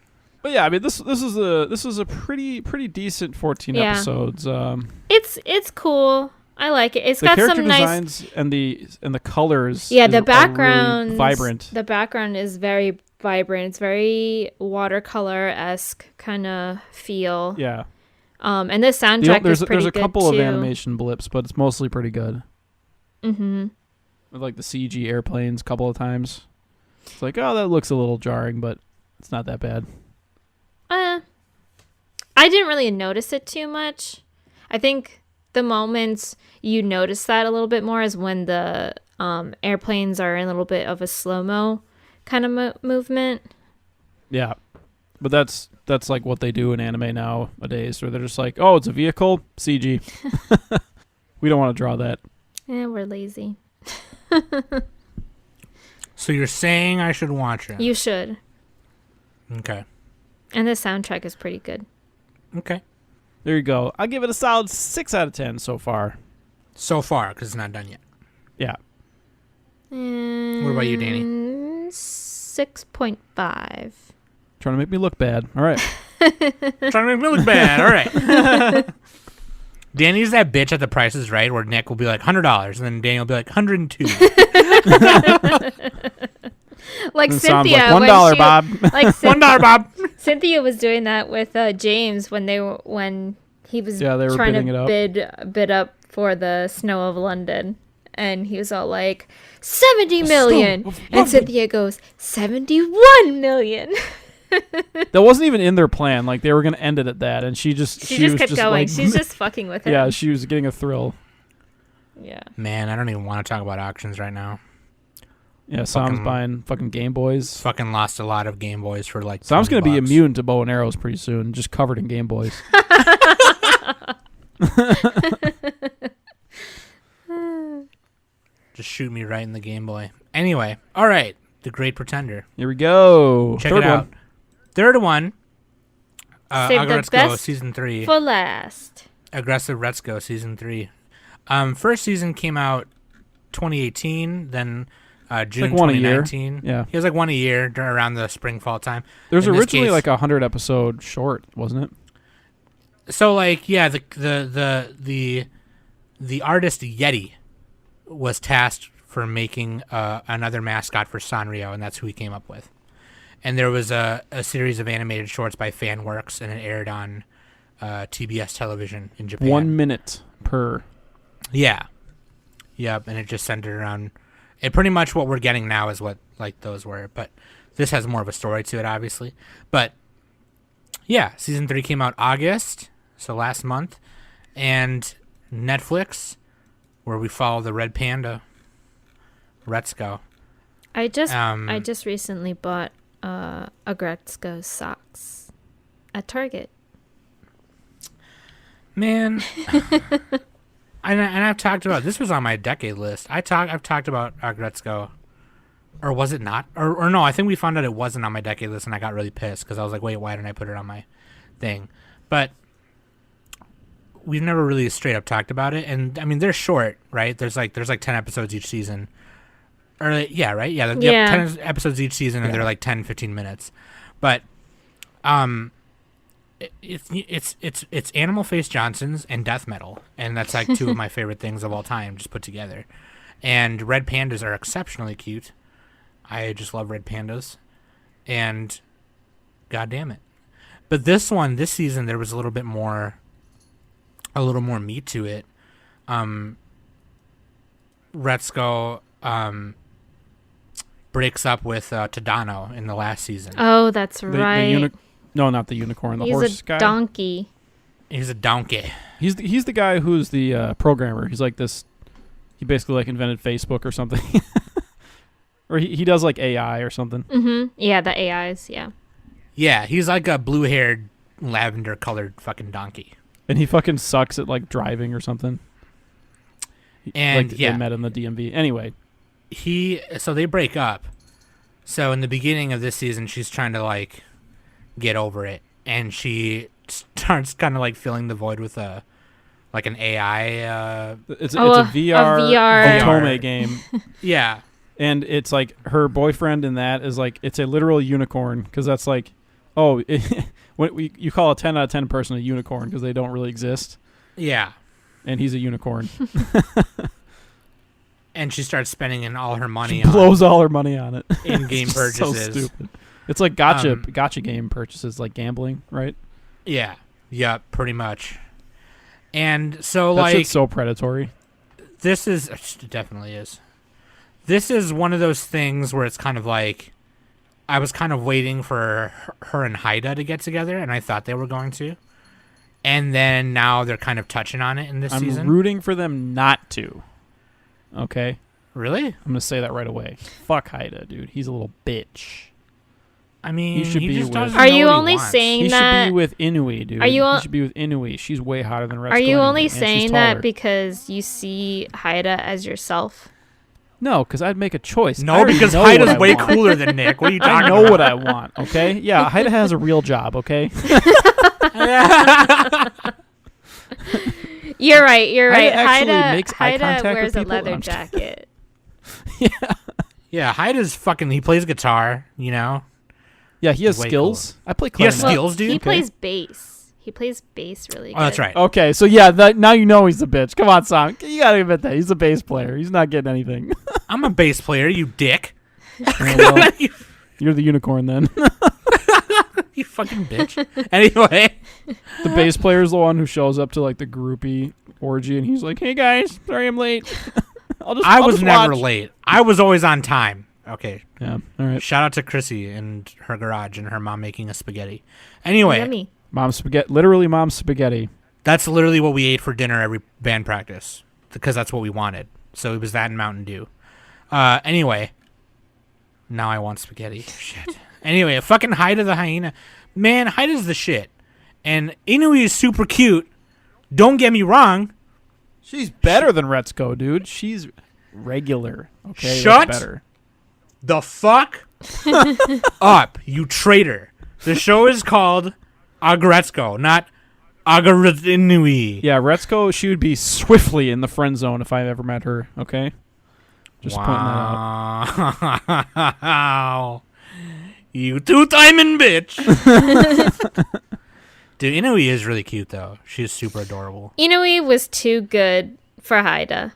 But yeah, I mean this is a pretty decent 14 Yeah. episodes. It's cool. I like it. It's The got character some nice. designs and the colors. Yeah, are the really background. vibrant. The background is very vibrant. It's very watercolor-esque kind of feel. Yeah. And the soundtrack There's is pretty a good couple too. of animation blips, but it's mostly pretty good. Mm-hmm. With like the CG airplanes a couple of times. It's like, oh, that looks a little jarring, but it's not that bad. I didn't really notice it too much. I think the moments you notice that a little bit more is when the airplanes are in a little bit of a slow-mo kind of movement. Yeah, but that's like what they do in anime nowadays, where they're just like, oh, it's a vehicle, CG. We don't want to draw that. Yeah, we're lazy. So you're saying I should watch it? You should. Okay. And the soundtrack is pretty good. Okay. There you go. I'll give it a solid 6 out of 10 so far. So far, because it's not done yet. Yeah. What about you, Danny? 6.5. Trying to make me look bad. All right. Trying to make me look bad. All right. Danny's that bitch at the Price is Right, where Nick will be like $100, and then Danny will be like 102. Like And Cynthia, Sam's like, when $1, she- Bob. like $1, Bob. Cynthia was doing that with James when he was Yeah, they were trying bidding to it up. bid up for the Snow of London, and he was all like 70 million, Snow of and London. Cynthia goes 71 million. That wasn't even in their plan. Like, they were going to end it at that, and she was kept just going. like, She's just fucking with him. yeah, she was getting a thrill. Yeah. Man, I don't even want to talk about auctions right now. Yeah, Sam's Fucking- buying fucking Game Boys. Fucking lost a lot of Game Boys for like Sam's going to be $20. immune to bow and arrows pretty soon, just covered in Game Boys. Just shoot me right in the Game Boy. Anyway, all right. The Great Pretender. Here we go. Check Third it out. one. Third one. Save the Aggretsuko, best season 3. for last. Aggressive Retsuko, season 3. First season came out 2018, then June like one a year. 2019. Yeah. He was like one a year around the spring fall time. There was In this originally case- like a 100 episode short, wasn't it? So like yeah, the artist Yeti was tasked for making another mascot for Sanrio, and that's who he came up with. And there was a series of animated shorts by FanWorks, and it aired on TBS television in Japan. 1 minute per. Yeah. Yep, and it just centered around it. Pretty much what we're getting now is what like those were, but this has more of a story to it, obviously. But yeah, season 3 came out August, so last month, and Netflix, where we follow the red panda, Retsuko. I just recently bought Aggretsuko socks at Target. Man, and I've talked about this was on my decade list. I've talked about Aggretsuko, or was it not? Or no? I think we found out it wasn't on my decade list, and I got really pissed because I was like, wait, why didn't I put it on my thing? But we've never really straight up talked about it, and I mean they're short, right? There's like 10 episodes each season, or yeah, right? Yeah, Yeah. 10 episodes each season, and they're like 10-15 minutes, but It's Animal Face Johnsons and death metal, and that's like two of my favorite things of all time just put together. And red pandas are exceptionally cute. I just love red pandas, and god damn it. But this season there was a little more meat to it. Retsuko breaks up with Tadano in the last season. Oh, that's right. No, not the unicorn. The He's horse a guy. donkey. He's a donkey. He's the guy who's the programmer. He's like this. He basically like invented Facebook or something, or he does like AI or something. Mm-hmm. Yeah, the AIs. Yeah. Yeah, he's like a blue-haired, lavender-colored fucking donkey. And he fucking sucks at like driving or something. And like, yeah, they met in the DMV. Anyway, so they break up. So in the beginning of this season, she's trying to like get over it, and she starts kind of like filling the void with an AI. it's A a VR VR. Otome game, Yeah, and it's like her boyfriend in that is like it's a literal unicorn because that's like, oh, you call a 10 out of 10 person a unicorn because they don't really exist, yeah. and he's a unicorn. And she starts spending all her money She blows all her money on it. on in-game It's so purchases. stupid. It's like gotcha game purchases, like gambling, right? Yeah, yeah, pretty much. And so That like shit's so predatory. this is it definitely is. This is one of those things where it's kind of like I was kind of waiting for her and Haida to get together, and I thought they were going to. And then now they're kind of touching on it in this season. I'm rooting for them not to. Okay? Really? I'm going to say that right away. Fuck Haida, dude. He's a little bitch. I mean, He should be just with- doesn't Are know you what he only wants. saying He that? should be with Inui, dude. Are you He should be with Inui. She's way hotter than Retsuko Are you anyway, only and she's saying that taller. because you see Haida as yourself? No, because I'd make a choice. I No, already because know what Haida's I way want. cooler than Nick. What are you talking I know about? what I want, okay? Yeah, Haida has a real job, okay? You're right. You're right. Haida actually Haida, makes eye Haida contact with wears a people. leather I'm just- jacket. Yeah, Haida's fucking. He plays guitar, you know. Yeah, he has Way skills. I play He has clarinet. skills, dude. He Okay. plays bass. He plays bass really good. Oh, that's right. Okay, so yeah, now you know he's a bitch. Come on, Sam. You gotta admit that. He's a bass player. He's not getting anything. I'm a bass player, you dick. Well, you're the unicorn then. You fucking bitch. Anyway, The bass player is the one who shows up to like the groupie orgy, and he's like, "Hey guys, sorry I'm late. I was just never watch." late. I was always on time. Okay. Yeah. All right. Shout out to Chrissy and her garage and her mom making us spaghetti. Anyway, Yummy. Mom's spaghetti. Literally, mom's spaghetti. that's literally what we ate for dinner every band practice because that's what we wanted. So it was that and Mountain Dew. Anyway, now I want spaghetti. Shit. Anyway, fucking Haida the hyena. Man, Haida's the shit. And Inui is super cute. Don't get me wrong. She's better than Retsuko, dude. She's regular. Okay. Shut That's better. The fuck up, you traitor. The show is called Aggretsuko, not Aggretsuko. Yeah, Retsuko, she would be swiftly in the friend zone if I ever met her. Okay. Just pointing that out. Wow. You two-timing bitch. Dude, Inui is really cute, though. She's super adorable. Inui was too good for Haida.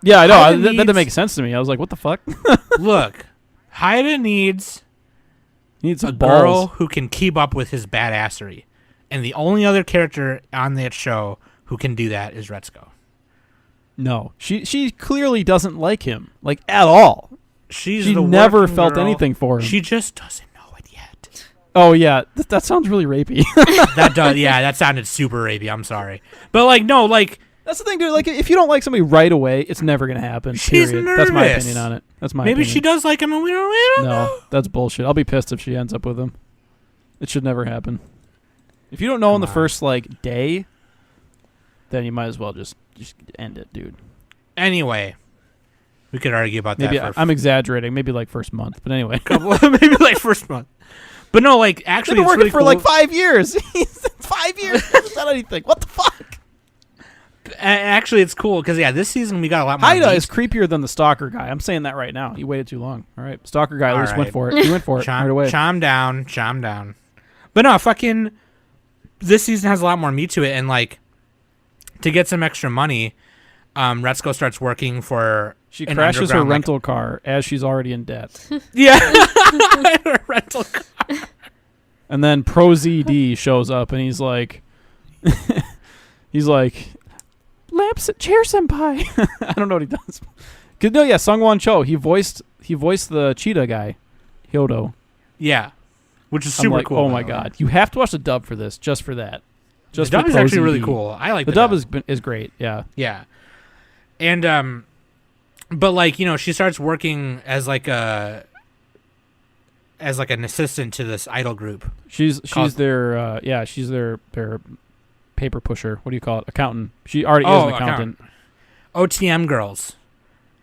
Yeah, I know. Haida That didn't needs- make sense to me. I was like, what the fuck? Look, Haida needs He needs a some girl balls. who can keep up with his badassery. And the only other character on that show who can do that is Retsuko. No. She clearly doesn't like him. Like, at all. She's She the never working felt girl. anything for him. She just doesn't know it yet. Oh, yeah. That sounds really rapey. That does, yeah, that sounded super rapey. I'm sorry, but like, no, like, That's the thing, dude. Like, if you don't like somebody right away, it's never going to happen. She's Period. That's my nervous. opinion on it. That's my maybe opinion. she does like him, and we don't No, know. that's bullshit. I'll be pissed if she ends up with him. It should never happen. If you don't know in the Come on. first, like, day, then you might as well just end it, dude. Anyway, we could argue about Maybe that for I'm exaggerating. Maybe, like, first month. But anyway. maybe like first month. But no, like They've actually, been it's working really for, cool. like, 5 years. 5 years. Hasn't done anything. What the fuck? Actually, it's cool because yeah, this season we got a lot more. Haida meat. is creepier than the stalker guy. I'm saying that right now. He waited too long. All right. Stalker guy at All least right. went for it. He went for it right away. Chime down. But no, fucking, this season has a lot more meat to it, and like, to get some extra money, Retsuko starts working for. She an crashes her underground, like- rental car as she's already in debt. Yeah, her rental car. And then Pro ZD shows up and he's like, lamps at chair senpai. I don't know what he does. Cause no, yeah, Sungwon Cho. He voiced the cheetah guy, Hyodo. Yeah, which is I'm super like, cool. oh by my the way. god, you have to watch the dub for this, just for that. Just the dub for is Pro actually really ZD. cool. I like The dub is great. Yeah. Yeah. And but like, you know, she starts working as like an assistant to this idol group. She's Cos- their she's their paper pusher. What do you call it? Accountant. She already is an accountant. OTM girls.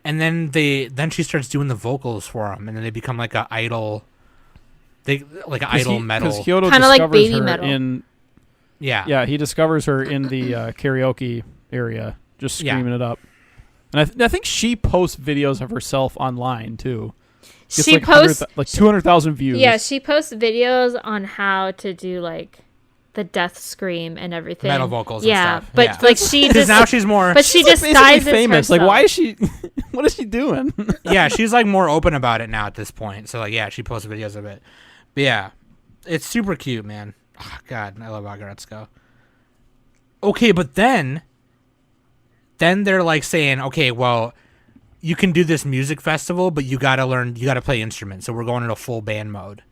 And then she starts doing the vocals for them, and then they become like a idol. They like an idol metal. Because Hyodo Kinda like discovers baby her metal. in Yeah. he discovers her in the karaoke area, just Yeah. screaming it up. And I think she posts videos of herself online too. Gets She like posts 200,000 views. Yeah, she posts videos on how to do like the death scream and everything. Metal vocals and Yeah, stuff. but Yeah. like she Because just now she's more. but she She's, like, basically disguises famous. herself. Like, why is she? What is she doing? Yeah, she's like more open about it now at this point. So like, yeah, she posts videos of it. But yeah, it's super cute, man. Oh, God, I love Aggretsuko. Okay, but then they're like saying, okay, well, you can do this music festival, but you gotta play instruments. So we're going into full band mode,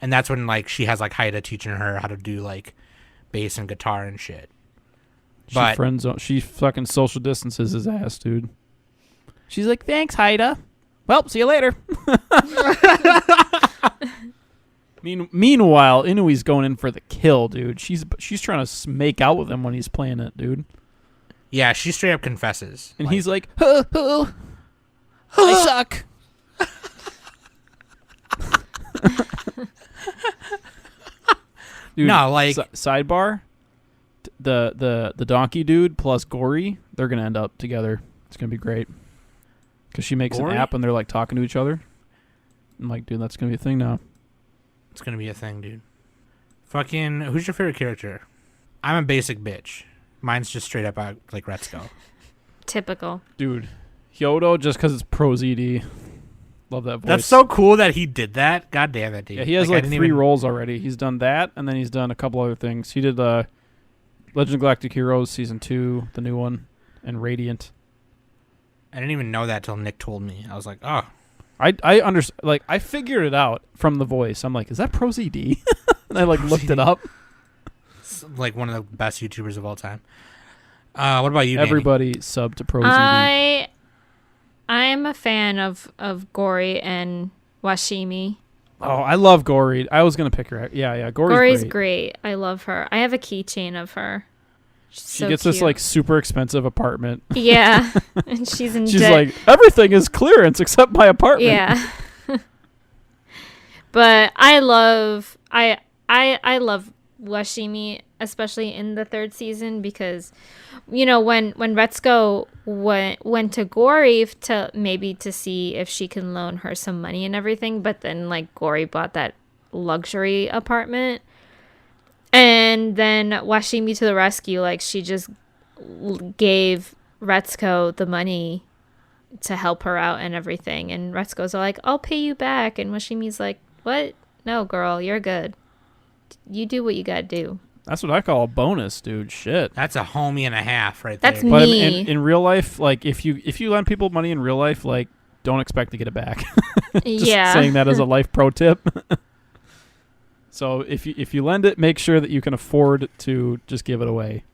and that's when like she has like Haida teaching her how to do like bass and guitar and shit. She fucking social distances his ass, dude. She's like, thanks, Haida. Well, see you later. Meanwhile, Inui's going in for the kill, dude. She's trying to make out with him when he's playing it, dude. Yeah, she straight up confesses. And he's like, I suck. Dude, no, like sidebar, the donkey dude plus Gory, they're gonna end up together. It's gonna be great because she makes Gory? an app and they're like talking to each other. I'm like, dude, that's gonna be a thing now. It's gonna be a thing, dude. Fucking, who's your favorite character? I'm a basic bitch. Mine's just straight up like Retsuko. Typical. Dude, Hyodo just because it's pro ZD. Love that voice. That's so cool that he did that. God damn it, dude. Yeah, he has like 3 roles already. He's done that, and then he's done a couple other things. He did Legend of Galactic Heroes Season 2, the new one, and Radiant. I didn't even know that till Nick told me. I was like, oh. I understand. Like, I figured it out from the voice. I'm like, is that Pro ZD? And I like looked it up. It's like one of the best YouTubers of all time. What about you, Danny? Everybody sub to Pro ZD. I am a fan of Gory and Washimi. Oh, I love Gory. I was gonna pick her. Yeah. Gory's great. I love her. I have a keychain of her. She gets this like super expensive apartment. Yeah, and she's in She's debt. like, everything is clearance except my apartment. Yeah. But I love Washimi, especially in the 3rd season, because when Retsuko went to Gory to see if she can loan her some money and everything, but then like Gory bought that luxury apartment, and then Washimi to the rescue, like she just gave Retsuko the money to help her out and everything, and Retsuko's like, I'll pay you back, and Washimi's like, what? No, girl, you're good. You do what you gotta do. That's what I call a bonus, dude. Shit. That's a homie and a half right That's there. But me. in real life, like if you lend people money in real life, like don't expect to get it back. Just Yeah. saying that as a life pro tip. So if you lend it, make sure that you can afford to just give it away.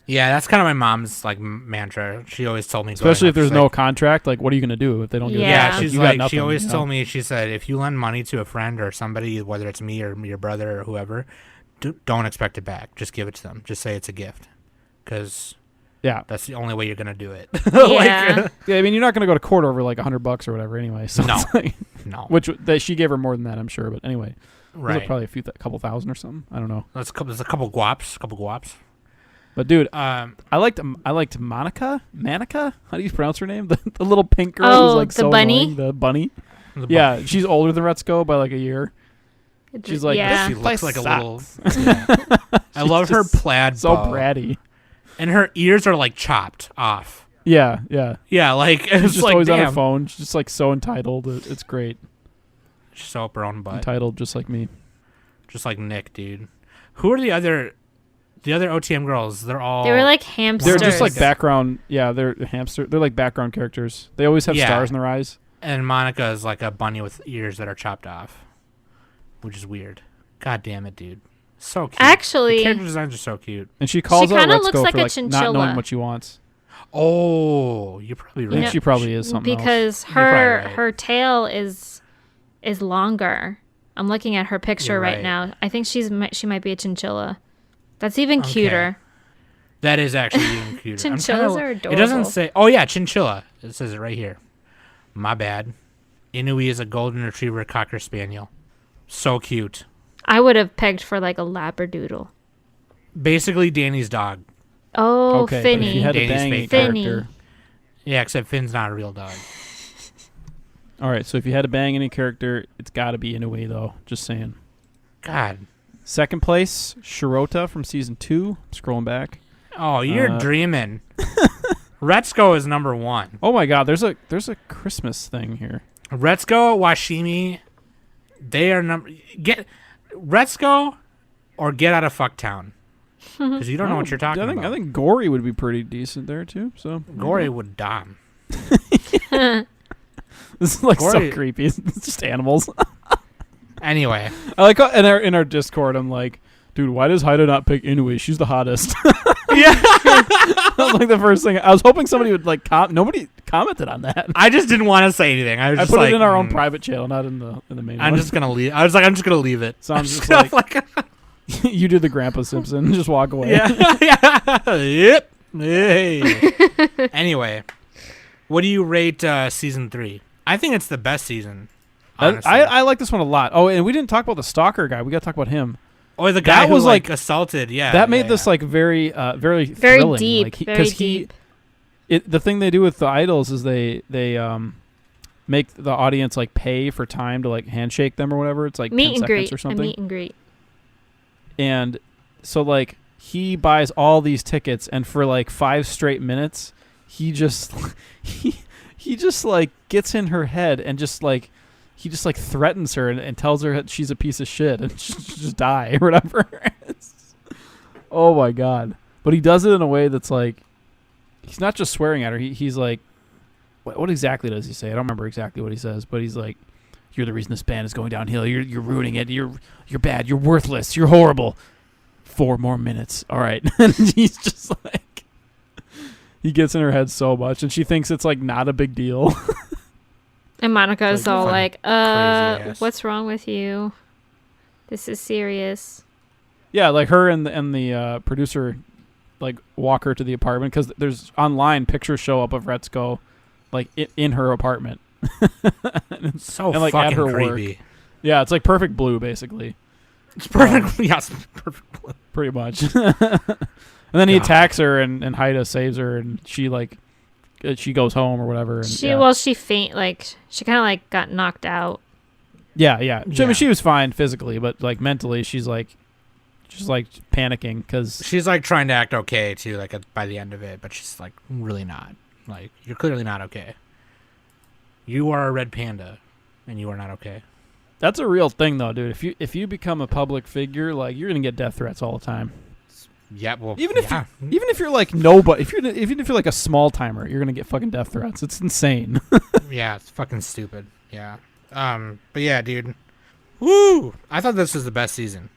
Yeah, that's kind of my mom's like mantra. She always told me, Especially if there's she's no like, contract, like what are you gonna do if they don't give it Yeah. back? Yeah, she's You got like, nothing, she always you know? told me, she said, if you lend money to a friend or somebody, whether it's me or your brother or whoever, don't expect it back. Just give it to them. Just say it's a gift, because Yeah. that's the only way you're gonna do it. Yeah. Yeah, I mean you're not gonna go to court over like $100 or whateper anyway. So No. it's like, No, which that she gave her more than that, I'm sure. But anyway, it was right? probably a couple thousand or something. I don't know. There's a couple guaps. But dude, Um, I liked Monica. Manica? How do you pronounce her name? The little pink girl Oh, who's like the so bunny? annoying. The bunny. the Yeah, she's older than Retsuko by like a year. She's like, yeah. She This looks place like a little. sucks. Yeah. I She's love her just plaid So bow. bratty. And her ears are like chopped off. Yeah. Yeah, like She's it's just like always on her damn. phone. She's just like so entitled. It's great. She's so up her own butt. Entitled, just like me. Just like Nick, dude. Who are the other OTM girls? They're all. They were like hamsters. They're just like background. Yeah, they're hamster. They're like background characters. They always have Yeah. stars in their eyes. And Monica is like a bunny with ears that are chopped off, which is weird. God damn it, dude. So cute. Actually- the character designs are so cute. And she calls out kinda Retsuko looks like for a like not chinchilla. knowing what she wants. Oh, you're probably I right. think she probably is something else. because You're probably her right. her tail is longer. I'm looking at her picture You're right right. now. I think she might be a chinchilla. That's even Okay. cuter. That is actually even cuter. I'm Chinchillas trying are to- It doesn't adorable. say. Oh yeah, chinchilla. It says it right here. My bad. Inui is a golden retriever cocker spaniel. So cute. I would have pegged for like a labradoodle. Basically Danny's dog. Oh, Okay, but if Finny. you had to Danny's bang a fake Finny. character. Yeah, except Finn's not a real dog. All right, so if you had to bang any character, it's got to be Inui though. Just saying. God. Second place, Shirota from season 2. Scrolling back. Oh, you're dreaming. Retsuko is number 1. Oh my God, there's a Christmas thing here. Retsuko, Washimi, they are get Retsuko or get out of Fucktown. Because you don't know what you're talking about. I think Gory would be pretty decent there too. So Gory would dom. this is like so Gory- creepy. It's just animals. Anyway, I like how in our Discord, I'm like, dude, why does Haida not pick Inui? She's the hottest. Yeah. That was like the first thing. I was hoping somebody would like nobody commented on that. I just didn't want to say anything. I was I just put like, it in our own private channel, not in the main I'm one. just gonna leave. I was like, I'm just gonna leave it. So I'm just like, you do the Grandpa Simpson, just walk away. Yeah. Yeah. Yep. Hey. Anyway, what do you rate season 3? I think it's the best season. Honestly. I like this one a lot. Oh, and we didn't talk about the stalker guy. We got to talk about him. Or the guy that who was like like assaulted. Yeah. that made yeah, this yeah. like very very Very thrilling. deep. Like, Very deep. The thing they do with the idols is they make the audience like pay for time to like handshake them or whatever. It's like 10 Meet and seconds greet. or A something. meet and greet. And so like he buys all these tickets, and for like 5 straight minutes he just he just like gets in her head and just like he just like threatens her and tells her that she's a piece of shit and she should just die or whatever. Oh my god. But he does it in a way that's like he's not just swearing at her. He's like what exactly does he say? I don't remember exactly what he says, but he's like, you're the reason this band is going downhill. You're ruining it. You're bad. You're worthless. You're horrible. 4 more minutes. All right. And he's just like, he gets in her head so much, and she thinks it's like not a big deal. And Monica's Like, all fucking like, crazy ass. what's wrong with you? This is serious. Yeah, like her and the producer like walk her to the apartment because there's online pictures show up of Retsuko like in her apartment. It's so and, like, at fucking her work. creepy. Yeah, it's like perfect blue basically. It's perfect. Yes, perfect. Pretty much. And then he God. attacks her, and Haida saves her, and she like she goes home or whatever. And, She yeah. she kind of like got knocked out. Yeah. I Yeah. mean, she was fine physically, but like mentally, she's like just like panicking because She's like trying to act okay too, like by the end of it, but she's like really not. Like, you're clearly not okay. You are a red panda, and you are not okay. that's a real thing though, dude. If you become a public figure, like you're gonna get death threats all the time. Yeah, well, Even if yeah. Even if you're like nobody, even if you're like a small timer, you're gonna get fucking death threats. It's insane. Yeah, it's fucking stupid. Yeah. But yeah, dude. Woo! I thought this was the best season.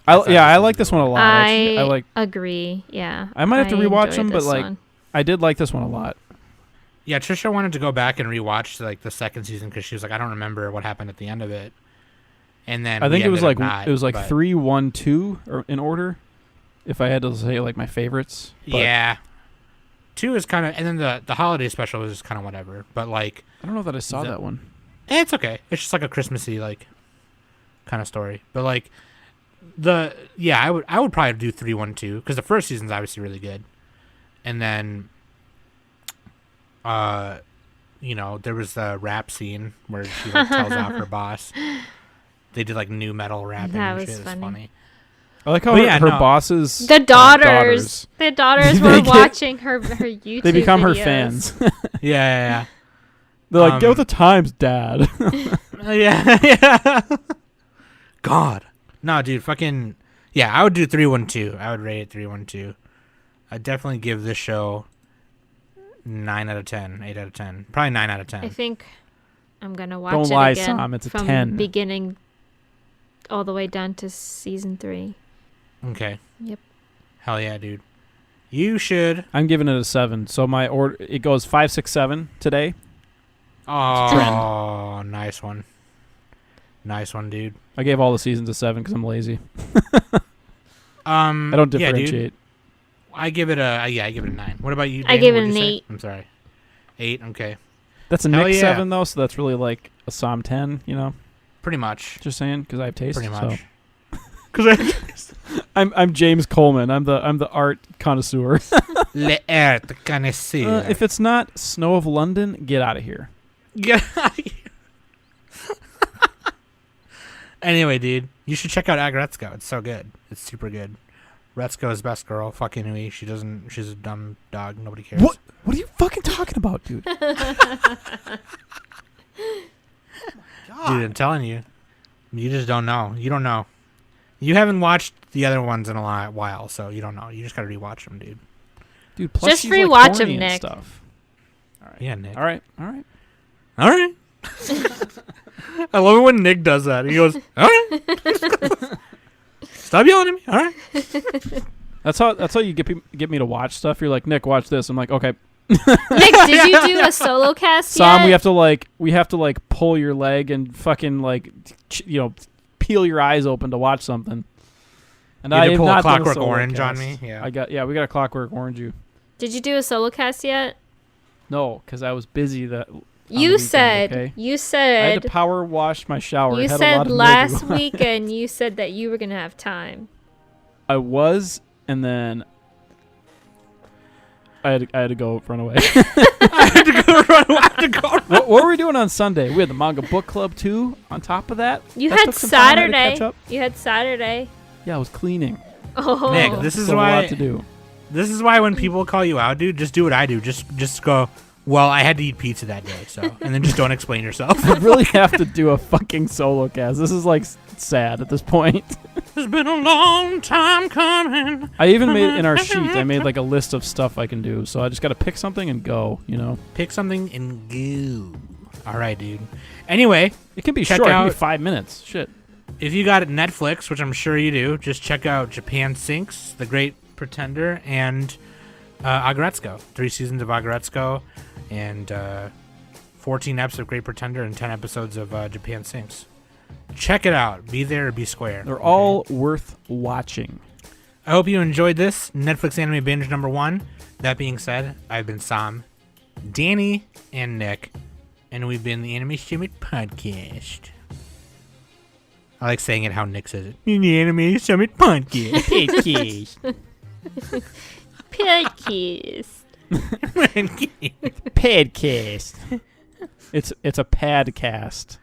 I thought this like was this the one a lot. Actually. I like. agree. Yeah. I might have to rewatch enjoyed them, but this like one. I did like this one a lot. Yeah, Trisha wanted to go back and rewatch like the second season because she was like, I don't remember what happened at the end of it. And then I think it was like not, 3, 1, 2 or in order. If I had to say like my favorites. But yeah. 2 is kind of, and then the holiday special was just kind of whatever. But like, I don't know that I saw that one. it's okay. It's just like a Christmassy like kind of story. But like I would probably do 3, 1, 2 because the first season's obviously really good. And then, there was the rap scene where she like tells off her boss. They did like new metal rapping. That and was shit. It was funny. funny. I like how But her, yeah, her no. bosses. The daughters They were get- watching her YouTube. They become her videos. fans. Yeah. They're like, get with the times, Dad. Yeah. God. No, dude, fucking. Yeah, I would do 3, 1, 2. I would rate it 3, 1, 2. I'd definitely give this show 9 out of 10, 8 out of 10. Probably 9 out of 10. I think I'm gonna watch Don't it lie, again Sam, it's a from 10. beginning all the way down to season 3. Okay. Yep. Hell yeah, dude. You should. I'm giving it a 7. So my order it goes 5, 6, 7 today. Oh, nice one. Nice one, dude. I gave all the seasons a 7 because I'm lazy. I I don't differentiate. Yeah, dude. I give it a 9. What about you, Dan? I give it What'd an you say? 8. I'm sorry. 8, okay. That's a Hell Nick yeah. 7 though, so that's really like a Psalm 10. You know, Pretty much. just saying because I have taste. Pretty so. much. Because I'm James Coleman. I'm the art connoisseur. Le air de connoisseur. If it's not Snow of London, get out of here. Get out of here. Anyway, dude, you should check out Aggretsuko. It's so good. It's super good. Retsuko is best girl. Fucking Inui. She's a dumb dog. Nobody cares. What are you fucking talking about, dude? Dude, I'm telling you. You just don't know. You don't know. You haven't watched the other ones in a while, so you don't know. You just gotta rewatch them, dude. Dude, plus Just she's, like, rewatch horny him, and Nick. Stuff. All right. Yeah, Nick. All right. All right. I love it when Nick does that. He goes, all right. Stop yelling at me. All right. That's how you get me to watch stuff. You're like, Nick, watch this. I'm like, okay. Nick, did you do a solo cast Sam, yet? we have to pull your leg and fucking peel your eyes open to watch something. And You had I to have pull a not done Clockwork solo Orange on cast. me? Yeah. We got a Clockwork Orange you. Did you do a solo cast yet? No, because I was busy You weekend, said okay? you I said had to power wash my shower. you It had a lot said of last mildew. weekend you said that you were gonna have time. I was, and then I had to go run away. What were we doing on Sunday? We had the manga book club too. On top of that, You That had took some time. I had to catch Saturday. up. You had Saturday. Yeah, I was cleaning. Oh, Nick, this is Still a lot why. to do. This is why when people call you out, dude, just do what I do. Just go. Well, I had to eat pizza that day, so, and then just don't explain yourself. I really have to do a fucking solo cast. This is sad at this point. It's been a long time coming. I even made in our sheet. I made a list of stuff I can do. So I just got to pick something and go. Pick something and go. All right, dude. Anyway, It can be Check short. It can be out- 5 minutes. Shit. if you got Netflix, which I'm sure you do, just check out Japan Sinks, The Great Pretender, and Aggretsuko. 3 seasons of Aggretsuko, and 14 episodes of Great Pretender, and 10 episodes of Japan Sinks. Check it out. Be there or be square. They're okay? all worth watching. I hope you enjoyed this Netflix Anime Binge number 1. That being said, I've been Sam, Danny, and Nick, and we've been the Anime Summit Podcast. I like saying it how Nick says it. The Anime Summit Podcast. Pickies. Padcast. It's a padcast.